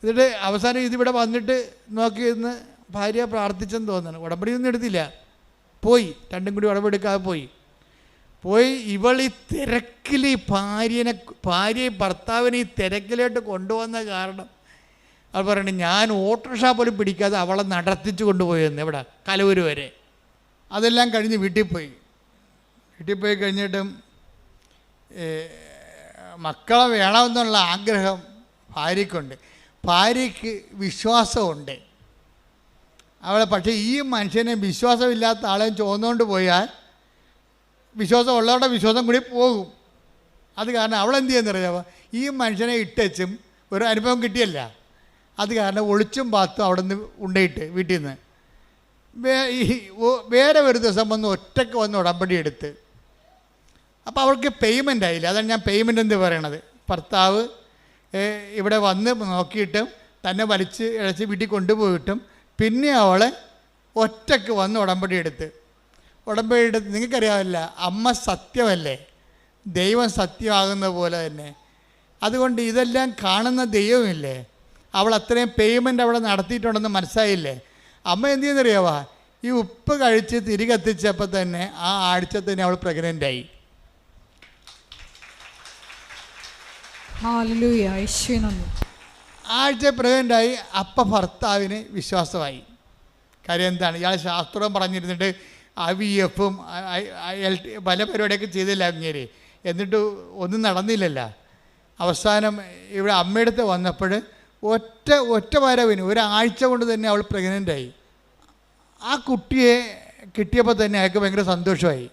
എന്നിട്ട് അവസാനം ഇതിവിടെ വന്നിട്ട് നോക്കി നിന്ന് ഭാര്യ പ്രാർത്ഥിച്ചെന്ന് തോന്നുന്നു. ഉടമ്പടിയൊന്നും എടുത്തില്ല, പോയി. രണ്ടും കൂടി ഉടമ്പെടുക്കാതെ പോയി. ഇവൾ ഈ തിരക്കിൽ ഈ ഭാര്യയെ ഭർത്താവിനെ ഈ തിരക്കിലോട്ട് കൊണ്ടുവന്ന കാരണം അവൾ പറയണേ, ഞാൻ ഓട്ടോറിക്ഷ പോലും പിടിക്കാതെ അവളെ നടത്തിച്ചു കൊണ്ടുപോയെന്ന് ഇവിടെ കലൂർ വരെ. അതെല്ലാം കഴിഞ്ഞ് വീട്ടിൽ പോയി കഴിഞ്ഞിട്ടും മക്കളെ വേണമെന്നുള്ള ആഗ്രഹം ഭാര്യയ്ക്കുണ്ട്. ഭാര്യയ്ക്ക് വിശ്വാസമുണ്ട് അവളെ. പക്ഷേ ഈ മനുഷ്യനെ വിശ്വാസമില്ലാത്ത ആളെ ചുവന്നുകൊണ്ട് പോയാൽ വിശ്വാസം ഉള്ളവരുടെ വിശ്വാസം കൂടി പോകും. അത് കാരണം അവളെന്ത് ചെയ്യുന്നറിയാമോ, ഈ മനുഷ്യനെ ഇട്ടും ഒരു അനുഭവം കിട്ടിയല്ല, അത് കാരണം ഒളിച്ചും പാത്തും അവിടെ നിന്ന് ഉണ്ടയിട്ട് വീട്ടിൽ നിന്ന് വേറെ ഒരു ദിവസം ഒറ്റയ്ക്ക് വന്ന് ഉടമ്പടി എടുത്ത്. അപ്പോൾ അവൾക്ക് പേയ്മെൻ്റ് ആയില്ല. അതാണ് ഞാൻ പേയ്മെൻ്റ് എന്ന് പറയണത്. ഭർത്താവ് ഇവിടെ വന്ന് നോക്കിയിട്ടും തന്നെ വലിച്ച് ഇഴച്ച് വീട്ടിൽ കൊണ്ടുപോയിട്ടും പിന്നെ അവളെ ഒറ്റയ്ക്ക് വന്ന് ഉടമ്പടി എടുത്ത് നിങ്ങൾക്കറിയാമല്ല, അമ്മ സത്യമല്ലേ, ദൈവം സത്യമാകുന്ന പോലെ തന്നെ. അതുകൊണ്ട് ഇതെല്ലാം കാണുന്ന ദൈവമില്ലേ, അവൾ അത്രയും പേയ്മെൻ്റ് അവിടെ നടത്തിയിട്ടുണ്ടെന്ന് മനസ്സിലായില്ലേ. അമ്മ എന്ത് ചെയ്യുന്നറിയാവാ, ഈ ഉപ്പ് കഴിച്ച് തിരികെത്തിച്ചപ്പോൾ തന്നെ ആ ആഴ്ച തന്നെ അവൾ പ്രഗ്നൻ്റായി. ആഴ്ച പ്രഗ്നൻ്റായി. അപ്പം ഭർത്താവിന് വിശ്വാസമായി. കാര്യം എന്താണ്, ഇയാൾ ശാസ്ത്രം പറഞ്ഞിരുന്നിട്ട് IVF-ഉം പല പരിപാടിയൊക്കെ ചെയ്തില്ല അങ്ങേര്, എന്നിട്ട് ഒന്നും നടന്നില്ലല്ലോ. അവസാനം ഇവിടെ അമ്മയുടെ അടുത്ത് വന്നപ്പോൾ ഒറ്റ വരവിന് ഒരാഴ്ച കൊണ്ട് തന്നെ അവൾ പ്രഗ്നൻ്റായി. ആ കുട്ടിയെ കിട്ടിയപ്പോൾ തന്നെ അയാൾക്ക് ഭയങ്കര സന്തോഷമായി.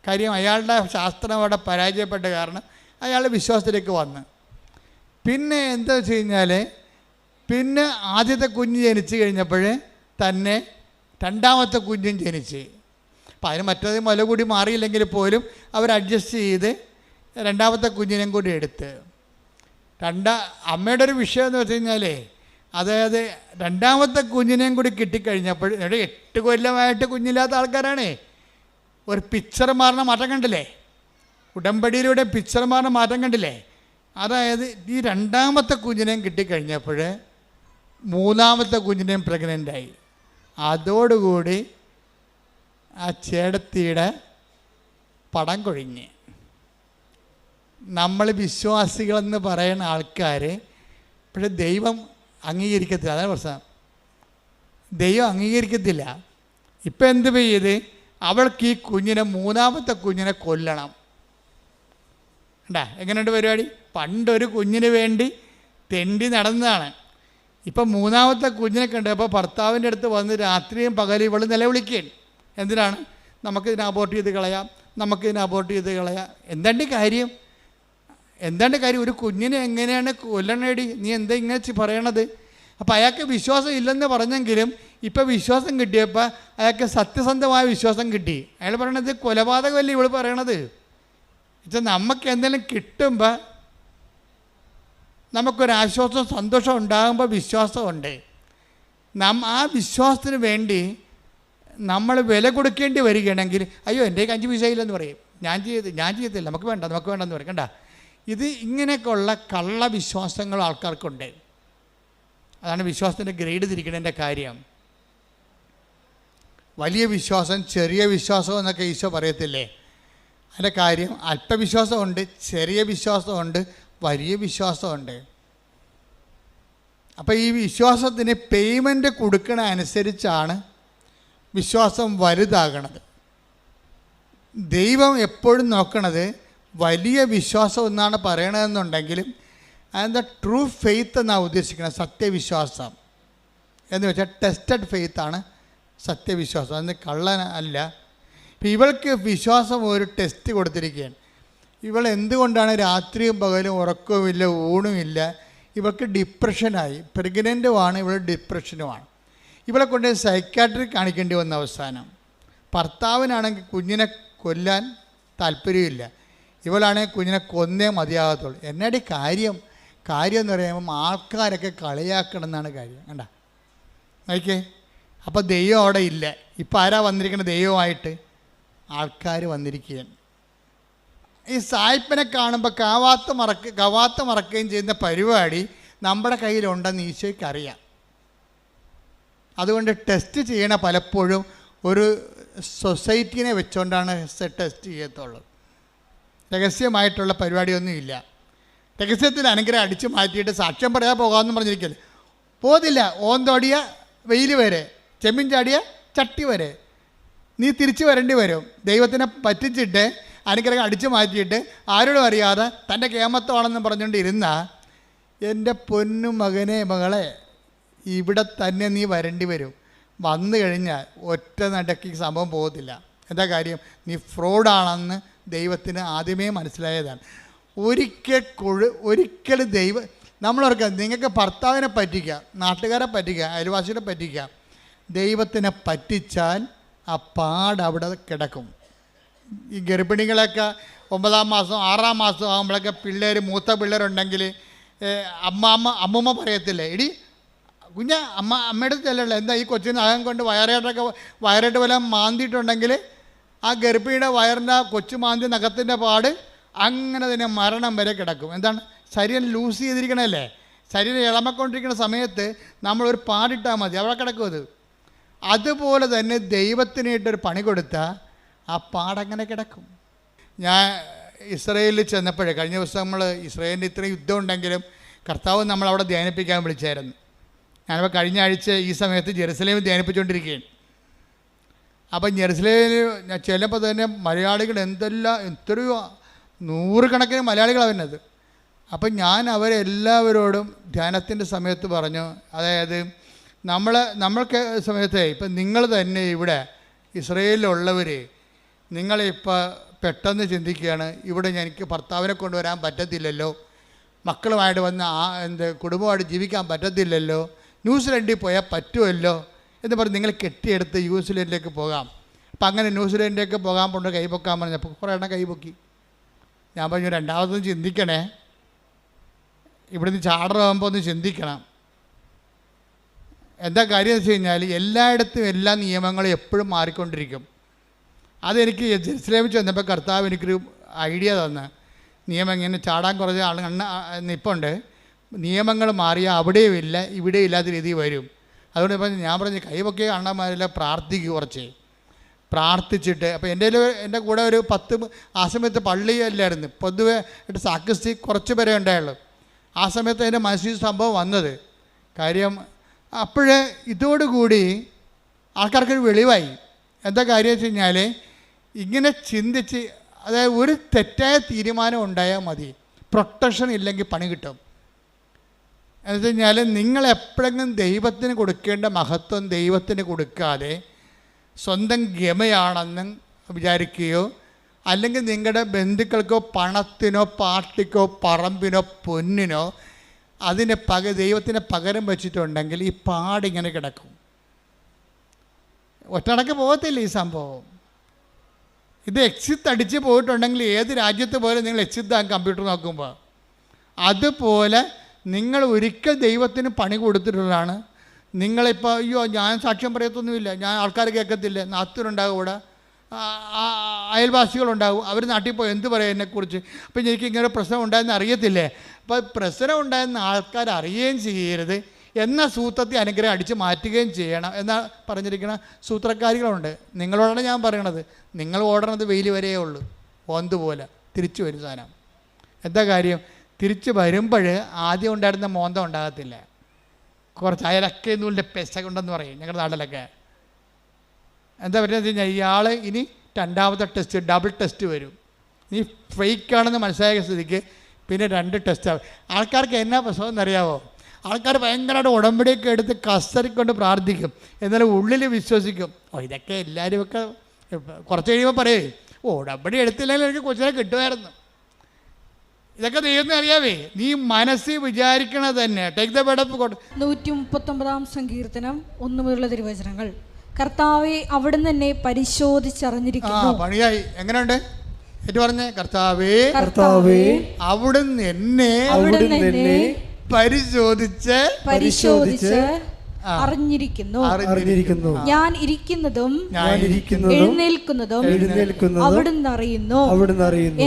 കാര്യം അയാളുടെ ശാസ്ത്രം അവിടെ പരാജയപ്പെട്ട കാരണം അയാൾ വിശ്വാസത്തിലേക്ക് വന്ന്. പിന്നെ എന്താ വെച്ച് കഴിഞ്ഞാൽ, പിന്നെ ആദ്യത്തെ കുഞ്ഞ് ജനിച്ച് കഴിഞ്ഞപ്പോൾ തന്നെ രണ്ടാമത്തെ കുഞ്ഞും ജനിച്ച്. അപ്പം അതിന് മറ്റേത് മുല കൂടി മാറിയില്ലെങ്കിൽ പോലും അവർ അഡ്ജസ്റ്റ് ചെയ്ത് രണ്ടാമത്തെ കുഞ്ഞിനെയും കൂടി എടുത്ത്. അമ്മയുടെ ഒരു വിഷയം എന്ന് വെച്ച് കഴിഞ്ഞാൽ, അതായത് രണ്ടാമത്തെ കുഞ്ഞിനെയും കൂടി കിട്ടിക്കഴിഞ്ഞപ്പോൾ 8 കൊല്ലമായിട്ട് കുഞ്ഞില്ലാത്ത ആൾക്കാരാണേ. ഒരു പിക്ചർ മാറുന്ന മാറ്റം കണ്ടില്ലേ, ഉടമ്പടിയിലൂടെ പിക്ചർ മാറുന്ന മാറ്റം കണ്ടില്ലേ. അതായത് ഈ രണ്ടാമത്തെ കുഞ്ഞിനെയും കിട്ടിക്കഴിഞ്ഞപ്പോൾ മൂന്നാമത്തെ കുഞ്ഞിനെയും പ്രഗ്നൻ്റായി. അതോടുകൂടി ആ ചേടത്തിയുടെ പടം കൊഴിഞ്ഞ് നമ്മൾ വിശ്വാസികളെന്ന് പറയുന്ന ആൾക്കാർ പക്ഷെ ദൈവം അംഗീകരിക്കത്തില്ല. അതാണ് പ്രശ്നം. ദൈവം അംഗീകരിക്കത്തില്ല. ഇപ്പം എന്ത് ചെയ്ത് അവൾക്ക് ഈ കുഞ്ഞിനെ, മൂന്നാമത്തെ കുഞ്ഞിനെ കൊല്ലണം. കണ്ടാ എങ്ങനെയുണ്ട് പരിപാടി? പണ്ടൊരു കുഞ്ഞിന് വേണ്ടി തെണ്ടി നടന്നതാണ്. ഇപ്പം മൂന്നാമത്തെ കുഞ്ഞിനെ കണ്ടപ്പോൾ ഭർത്താവിൻ്റെ അടുത്ത് വന്ന് രാത്രിയും പകലും ഇവൾ നിലവിളിക്കുകയാണ്. എന്തിനാണ്? നമുക്കിതിനെ അബോർട്ട് ചെയ്ത് കളയാം, നമുക്കിതിനെ അബോർട്ട് ചെയ്ത് കളയാം. എന്താണ്ട് കാര്യം? ഒരു കുഞ്ഞിനെ എങ്ങനെയാണ് കൊല്ലണേടി? നീ എന്താ ഇങ്ങനെ പറയണത്? അപ്പോൾ അയാൾക്ക് വിശ്വാസം ഇല്ലെന്ന് പറഞ്ഞെങ്കിലും ഇപ്പം വിശ്വാസം കിട്ടിയപ്പോൾ അയാൾക്ക് സത്യസന്ധമായ വിശ്വാസം കിട്ടി. അയാൾ പറയണത് കൊലപാതകമല്ലേ ഇവൾ പറയണത്. വെച്ചാൽ നമുക്ക് എന്തെങ്കിലും കിട്ടുമ്പോൾ നമുക്കൊരാശ്വാസം, സന്തോഷം ഉണ്ടാകുമ്പോൾ വിശ്വാസമുണ്ട്. ആ വിശ്വാസത്തിന് വേണ്ടി നമ്മൾ വില കൊടുക്കേണ്ടി വരികയാണെങ്കിൽ അയ്യോ എൻ്റെ 5 പൈസ ഇല്ലെന്ന് പറയും. ഞാൻ ചെയ്യത്തില്ല, നമുക്ക് വേണ്ടെന്ന് പറയും. കണ്ട, ഇത് ഇങ്ങനെയൊക്കെയുള്ള കള്ള വിശ്വാസങ്ങൾ ആൾക്കാർക്കുണ്ട്. അതാണ് വിശ്വാസത്തിൻ്റെ ഗ്രേഡ് തിരിക്കണതിൻ്റെ കാര്യം. വലിയ വിശ്വാസം, ചെറിയ വിശ്വാസം എന്നൊക്കെ ഈശോ പറയത്തില്ലേ? അതിൻ്റെ കാര്യം അല്പവിശ്വാസമുണ്ട്, ചെറിയ വിശ്വാസമുണ്ട്, വലിയ വിശ്വാസമുണ്ട്. അപ്പോൾ ഈ വിശ്വാസത്തിന് പേയ്മെൻറ്റ് കൊടുക്കണ അനുസരിച്ചാണ് വിശ്വാസം വലുതാകണത്. ദൈവം എപ്പോഴും നോക്കണത് വലിയ വിശ്വാസം എന്നാണ് പറയണതെന്നുണ്ടെങ്കിലും അതെന്താ ട്രൂ ഫെയ്ത്ത് എന്നാണ് ഉദ്ദേശിക്കുന്നത്. സത്യവിശ്വാസം എന്ന് വെച്ചാൽ ടെസ്റ്റഡ് ഫെയ്ത്താണ് സത്യവിശ്വാസം. അതിന് കള്ളൻ അല്ല. ഇപ്പം ഇവൾക്ക് വിശ്വാസം ഒരു ടെസ്റ്റ് കൊടുത്തിരിക്കുകയാണ്. ഇവൾ എന്തുകൊണ്ടാണ് രാത്രിയും പകലും ഉറക്കവുമില്ല, ഊണുമില്ല? ഇവൾക്ക് ഡിപ്രഷനായി. പ്രഗ്നൻ്റുമാണ്, ഇവൾ ഡിപ്രഷനുമാണ്. ഇവളെ കൊണ്ട് സൈക്കാട്രി കാണിക്കേണ്ടി വന്ന അവസാനം. ഭർത്താവിനാണെങ്കിൽ കുഞ്ഞിനെ കൊല്ലാൻ താല്പര്യമില്ല, ഇവളാണെങ്കിൽ കുഞ്ഞിനെ കൊന്നേ മതിയാകത്തുള്ളൂ. എന്നാടി കാര്യം എന്ന് പറയുമ്പം ആൾക്കാരൊക്കെ കളിയാക്കണം എന്നാണ് കാര്യം. കണ്ട നോക്കിയേ. അപ്പോൾ ദൈവം അവിടെ ഇല്ല. ഇപ്പം ആരാ വന്നിരിക്കുന്നത്? ദൈവമായിട്ട് ആൾക്കാർ വന്നിരിക്കുകയാണ്. ഈ സായിപ്പിനെ കാണുമ്പോൾ കവാത്ത മറക്കുകയും ചെയ്യുന്ന പരിപാടി നമ്മുടെ കയ്യിലുണ്ടെന്ന് ഈശോയ്ക്ക് അറിയാം. അതുകൊണ്ട് ടെസ്റ്റ് ചെയ്യണ പലപ്പോഴും ഒരു സൊസൈറ്റീനെ വെച്ചുകൊണ്ടാണ് ടെസ്റ്റ് ചെയ്യത്തുള്ളൂ. രഹസ്യമായിട്ടുള്ള പരിപാടിയൊന്നുമില്ല. രഹസ്യത്തിൽ അനുഗ്രഹം അടിച്ചു മാറ്റിയിട്ട് സാക്ഷ്യം പറയാൻ പോകാമെന്ന് പറഞ്ഞിരിക്കല്ലേ? പോതില്ല. ഓന്തോടിയ വെയിൽ വരെ, ചെമ്മീൻ ചാടിയ ചട്ടി വരെ നീ തിരിച്ചു വരേണ്ടി വരും. ദൈവത്തിനെ പറ്റിച്ചിട്ട് അനുഗ്രഹം അടിച്ചു മാറ്റിയിട്ട് ആരോടും അറിയാതെ തൻ്റെ കേമത്വമാണെന്ന് പറഞ്ഞുകൊണ്ടിരുന്ന എൻ്റെ പൊന്നു മകനെ, മകളെ, ഇവിടെ തന്നെ നീ വരേണ്ടി വരും. വന്നു കഴിഞ്ഞാൽ ഒറ്റ നടക്കി സംഭവം പോകത്തില്ല. എന്താ കാര്യം? നീ ഫ്രോഡാണെന്ന് ദൈവത്തിന് ആദ്യമേ മനസ്സിലായതാണ്. ഒരിക്കൽ നമ്മളോർക്കുക, നിങ്ങൾക്ക് ഭർത്താവിനെ പറ്റിക്കാം, നാട്ടുകാരെ പറ്റിക്കാം, അയൽവാസികളെ പറ്റിക്കാം. ദൈവത്തിനെ പറ്റിച്ചാൽ ആ പാട് അവിടെ കിടക്കും. ഈ ഗർഭിണികളൊക്കെ 9-ാം മാസം 6-ാം മാസം ആകുമ്പോഴൊക്കെ മൂത്ത പിള്ളേരുണ്ടെങ്കിൽ അമ്മൂമ്മ പറയത്തില്ലേ, എടി കുഞ്ഞ് അമ്മയുടെ ചെല്ലല്ലോ, എന്താ ഈ കൊച്ചിന് അകം കൊണ്ട് വയറായിട്ട് വല്ല മാന്തിയിട്ടുണ്ടെങ്കിൽ ആ ഗർഭിണിയുടെ വയറിൻ്റെ കൊച്ചു മാന്തി നഖത്തിൻ്റെ പാട് അങ്ങനെ തന്നെ മരണം വരെ കിടക്കും. എന്താണ്? ശരീരം ലൂസ് ചെയ്തിരിക്കണല്ലേ? ശരീരം ഇളമക്കൊണ്ടിരിക്കുന്ന സമയത്ത് നമ്മളൊരു പാടിട്ടാൽ മതി, അവിടെ കിടക്കും അത്. അതുപോലെ തന്നെ ദൈവത്തിനായിട്ടൊരു പണി കൊടുത്താൽ ആ പാടങ്ങനെ കിടക്കും. ഞാൻ ഇസ്രയേലിൽ ചെന്നപ്പോഴേ, കഴിഞ്ഞ ദിവസം നമ്മൾ ഇസ്രയേലിൻ്റെ ഇത്രയും യുദ്ധം ഉണ്ടെങ്കിലും കർത്താവ് നമ്മളവിടെ ധ്യാനിപ്പിക്കാൻ വിളിച്ചായിരുന്നു. ഞാനിപ്പോൾ കഴിഞ്ഞ ആഴ്ച ഈ സമയത്ത് ജെറുസലേമിൽ ധ്യാനിപ്പിച്ചുകൊണ്ടിരിക്കുകയാണ്. അപ്പം ജെറുസലേമിൽ ഞാൻ ചെല്ലുമ്പോൾ തന്നെ മലയാളികൾ എത്രയോ 100 കണക്കിന് മലയാളികളാണ് വരുന്നത്. അപ്പം ഞാൻ അവരെല്ലാവരോടും ധ്യാനത്തിൻ്റെ സമയത്ത് പറഞ്ഞു, അതായത് നമ്മൾക്ക് സമയത്ത് ഇപ്പം നിങ്ങൾ തന്നെ ഇവിടെ ഇസ്രയേലിലുള്ളവർ, നിങ്ങളിപ്പോൾ പെട്ടെന്ന് ചിന്തിക്കുകയാണ്, ഇവിടെ എനിക്ക് ഭർത്താവിനെ കൊണ്ടുവരാൻ പറ്റത്തില്ലല്ലോ, മക്കളുമായിട്ട് വന്ന് കുടുംബമായിട്ട് ജീവിക്കാൻ പറ്റത്തില്ലല്ലോ, ന്യൂസിലൻഡിൽ പോയാൽ പറ്റുമല്ലോ എന്ന് പറഞ്ഞ് നിങ്ങൾ കെട്ടിയെടുത്ത് ന്യൂസിലൻഡിലേക്ക് പോകാം. അപ്പം അങ്ങനെ ന്യൂസിലൻഡിലേക്ക് പോകാൻ കൊണ്ട് കൈപൊക്കാൻ പറഞ്ഞപ്പോൾ കുറേ എണ്ണം കൈപൊക്കി. ഞാൻ പറഞ്ഞു, രണ്ടാമതൊന്നും ചിന്തിക്കണേ, ഇവിടുന്ന് ചാടറാകുമ്പോൾ ഒന്ന് ചിന്തിക്കണം. എന്താ കാര്യം എന്ന് വെച്ച് കഴിഞ്ഞാൽ എല്ലായിടത്തും എല്ലാ നിയമങ്ങളും എപ്പോഴും മാറിക്കൊണ്ടിരിക്കും. അതെനിക്ക് ജെറുസലേമിൽ ചെന്നപ്പോൾ കർത്താവ് എനിക്കൊരു ഐഡിയ തന്ന്, നിയമം ഇങ്ങനെ ചാടാൻ കുറച്ച് നിപ്പുണ്ട്, നിയമങ്ങൾ മാറിയാൽ അവിടെയും ഇല്ല ഇവിടെയും ഇല്ലാത്ത രീതിയിൽ വരും. അതുകൊണ്ട് ഇപ്പം ഞാൻ പറഞ്ഞ് കൈവൊക്കെ അണ്ണന്മാരെല്ലാം പ്രാർത്ഥിക്കുക കുറച്ച്. പ്രാർത്ഥിച്ചിട്ട്. അപ്പോൾ എൻ്റെ കൂടെ ഒരു 10 ആ സമയത്ത് പള്ളിയല്ലായിരുന്നു, പൊതുവെ സാക്രിസ്റ്റി കുറച്ച് പേരെ ഉണ്ടായുള്ളൂ. ആ സമയത്ത് എൻ്റെ മനസ്സിൽ സംഭവം വന്നത് കാര്യം. അപ്പോഴേ ഇതോടുകൂടി ആൾക്കാർക്കൊരു വെളിവായി. എന്താ കാര്യം വെച്ച് കഴിഞ്ഞാൽ, ഇങ്ങനെ ചിന്തിച്ച്, അതായത് ഒരു തെറ്റായ തീരുമാനം ഉണ്ടായാൽ മതി, പ്രൊട്ടക്ഷൻ ഇല്ലെങ്കിൽ പണി കിട്ടും. എന്ന് വെച്ച് കഴിഞ്ഞാൽ, നിങ്ങൾ എപ്പോഴെങ്കിലും ദൈവത്തിന് കൊടുക്കേണ്ട മഹത്വം ദൈവത്തിന് കൊടുക്കാതെ സ്വന്തം ഗമയാണെന്ന് വിചാരിക്കുകയോ, അല്ലെങ്കിൽ നിങ്ങളുടെ ബന്ധുക്കൾക്കോ പണത്തിനോ പാർട്ടിക്കോ പറമ്പിനോ പൊന്നിനോ അതിന് ദൈവത്തിന് പകരം വെച്ചിട്ടുണ്ടെങ്കിൽ ഈ പാടിങ്ങനെ കിടക്കും. ഒറ്റടക്ക് പോകത്തില്ല ഈ സംഭവം. ഇത് എക്സിറ്റ് അടിച്ച് പോയിട്ടുണ്ടെങ്കിൽ ഏത് രാജ്യത്ത് പോലും നിങ്ങൾ എക്സിറ്റ് ആകും കമ്പ്യൂട്ടർ നോക്കുമ്പോൾ. അതുപോലെ നിങ്ങൾ ഒരിക്കൽ ദൈവത്തിന് പണി കൊടുത്തിട്ടുള്ളതാണ്. നിങ്ങളിപ്പോൾ അയ്യോ ഞാൻ സാക്ഷ്യം പറയത്തൊന്നുമില്ല, ഞാൻ ആൾക്കാർ കേൾക്കത്തില്ല, നാത്തൂരുണ്ടാകും, ഇവിടെ അയൽവാസികളുണ്ടാകും, അവർ നാട്ടിൽ പോയി എന്ത് പറയും എന്നെക്കുറിച്ച്, അപ്പോൾ എനിക്ക് ഇങ്ങനെ പ്രശ്നം ഉണ്ടായെന്ന് അറിയത്തില്ലേ. അപ്പോൾ പ്രശ്നം ഉണ്ടായെന്ന് ആൾക്കാർ അറിയുകയും ചെയ്യരുത്, എന്ന സൂത്രത്തെ അനുഗ്രഹം അടിച്ച് മാറ്റുകയും ചെയ്യണം എന്നാ പറഞ്ഞിരിക്കുന്ന സൂത്രക്കാരികളുണ്ട്. നിങ്ങളോടാണ് ഞാൻ പറയണത്. നിങ്ങൾ ഓടണത് വെയിൽ വരെയേ ഉള്ളൂ, ഓന്തുപോലെ തിരിച്ചു വരും സാധനം. എന്താ കാര്യം, തിരിച്ച് വരുമ്പോൾ ആദ്യം ഉണ്ടായിരുന്ന മോന്തം ഉണ്ടാകത്തില്ല. കുറച്ച് അയലൊക്കെ നൂലിൻ്റെ പെസ ഉണ്ടെന്ന് പറയും ഞങ്ങളുടെ നാട്ടിലൊക്കെ. എന്താ പറ്റുന്നത് വെച്ച് കഴിഞ്ഞാൽ, ഇയാൾ ഇനി 2ാമത്തെ ടെസ്റ്റ്, ഡബിൾ ടെസ്റ്റ് വരും. നീ ഫേക്കാണെന്ന് മനസ്സിലാക്കിയ സ്ഥിതിക്ക് പിന്നെ 2 ടെസ്റ്റ് ആവും. ആൾക്കാർക്ക് എന്നാ പ്രശ്നം എന്നറിയാമോ, ആൾക്കാർ ഭയങ്കരമായിട്ട് ഉടമ്പടിയൊക്കെ എടുത്ത് കസറിക്കൊണ്ട് പ്രാർത്ഥിക്കും, എന്നാലും ഉള്ളിൽ വിശ്വസിക്കും. ഇതൊക്കെ എല്ലാവരും ഒക്കെ കുറച്ച് കഴിയുമ്പോൾ പറയേ, ഉടമ്പടി എടുത്തില്ലെങ്കിൽ എനിക്ക് കൊച്ചിനെ കിട്ടുമായിരുന്നു. ഇതൊക്കെ ദൈവത്തിന് അറിയാവേ. നീ മനസ്സിൽ വിചാരിക്കണത് തന്നെ. Take the bed up. 139 സങ്കീർത്തനം 1 മുതലുള്ള തിരുവചനങ്ങൾ. കർത്താവെ, അവിടുന്ന് എന്നെ പരിശോധിച്ചറിഞ്ഞിരിക്കുന്നു. പണിയായി. എങ്ങനെയുണ്ട് ഏറ്റു പറഞ്ഞേ? കർത്താവേ, അവിടുന്ന് എന്നെ പരിശോധിച്ച് അറിഞ്ഞിരിക്കുന്നു. ഞാൻ ഇരിക്കുന്നതും എഴുന്നേൽക്കുന്നതും അവിടുന്ന് അറിയുന്നു.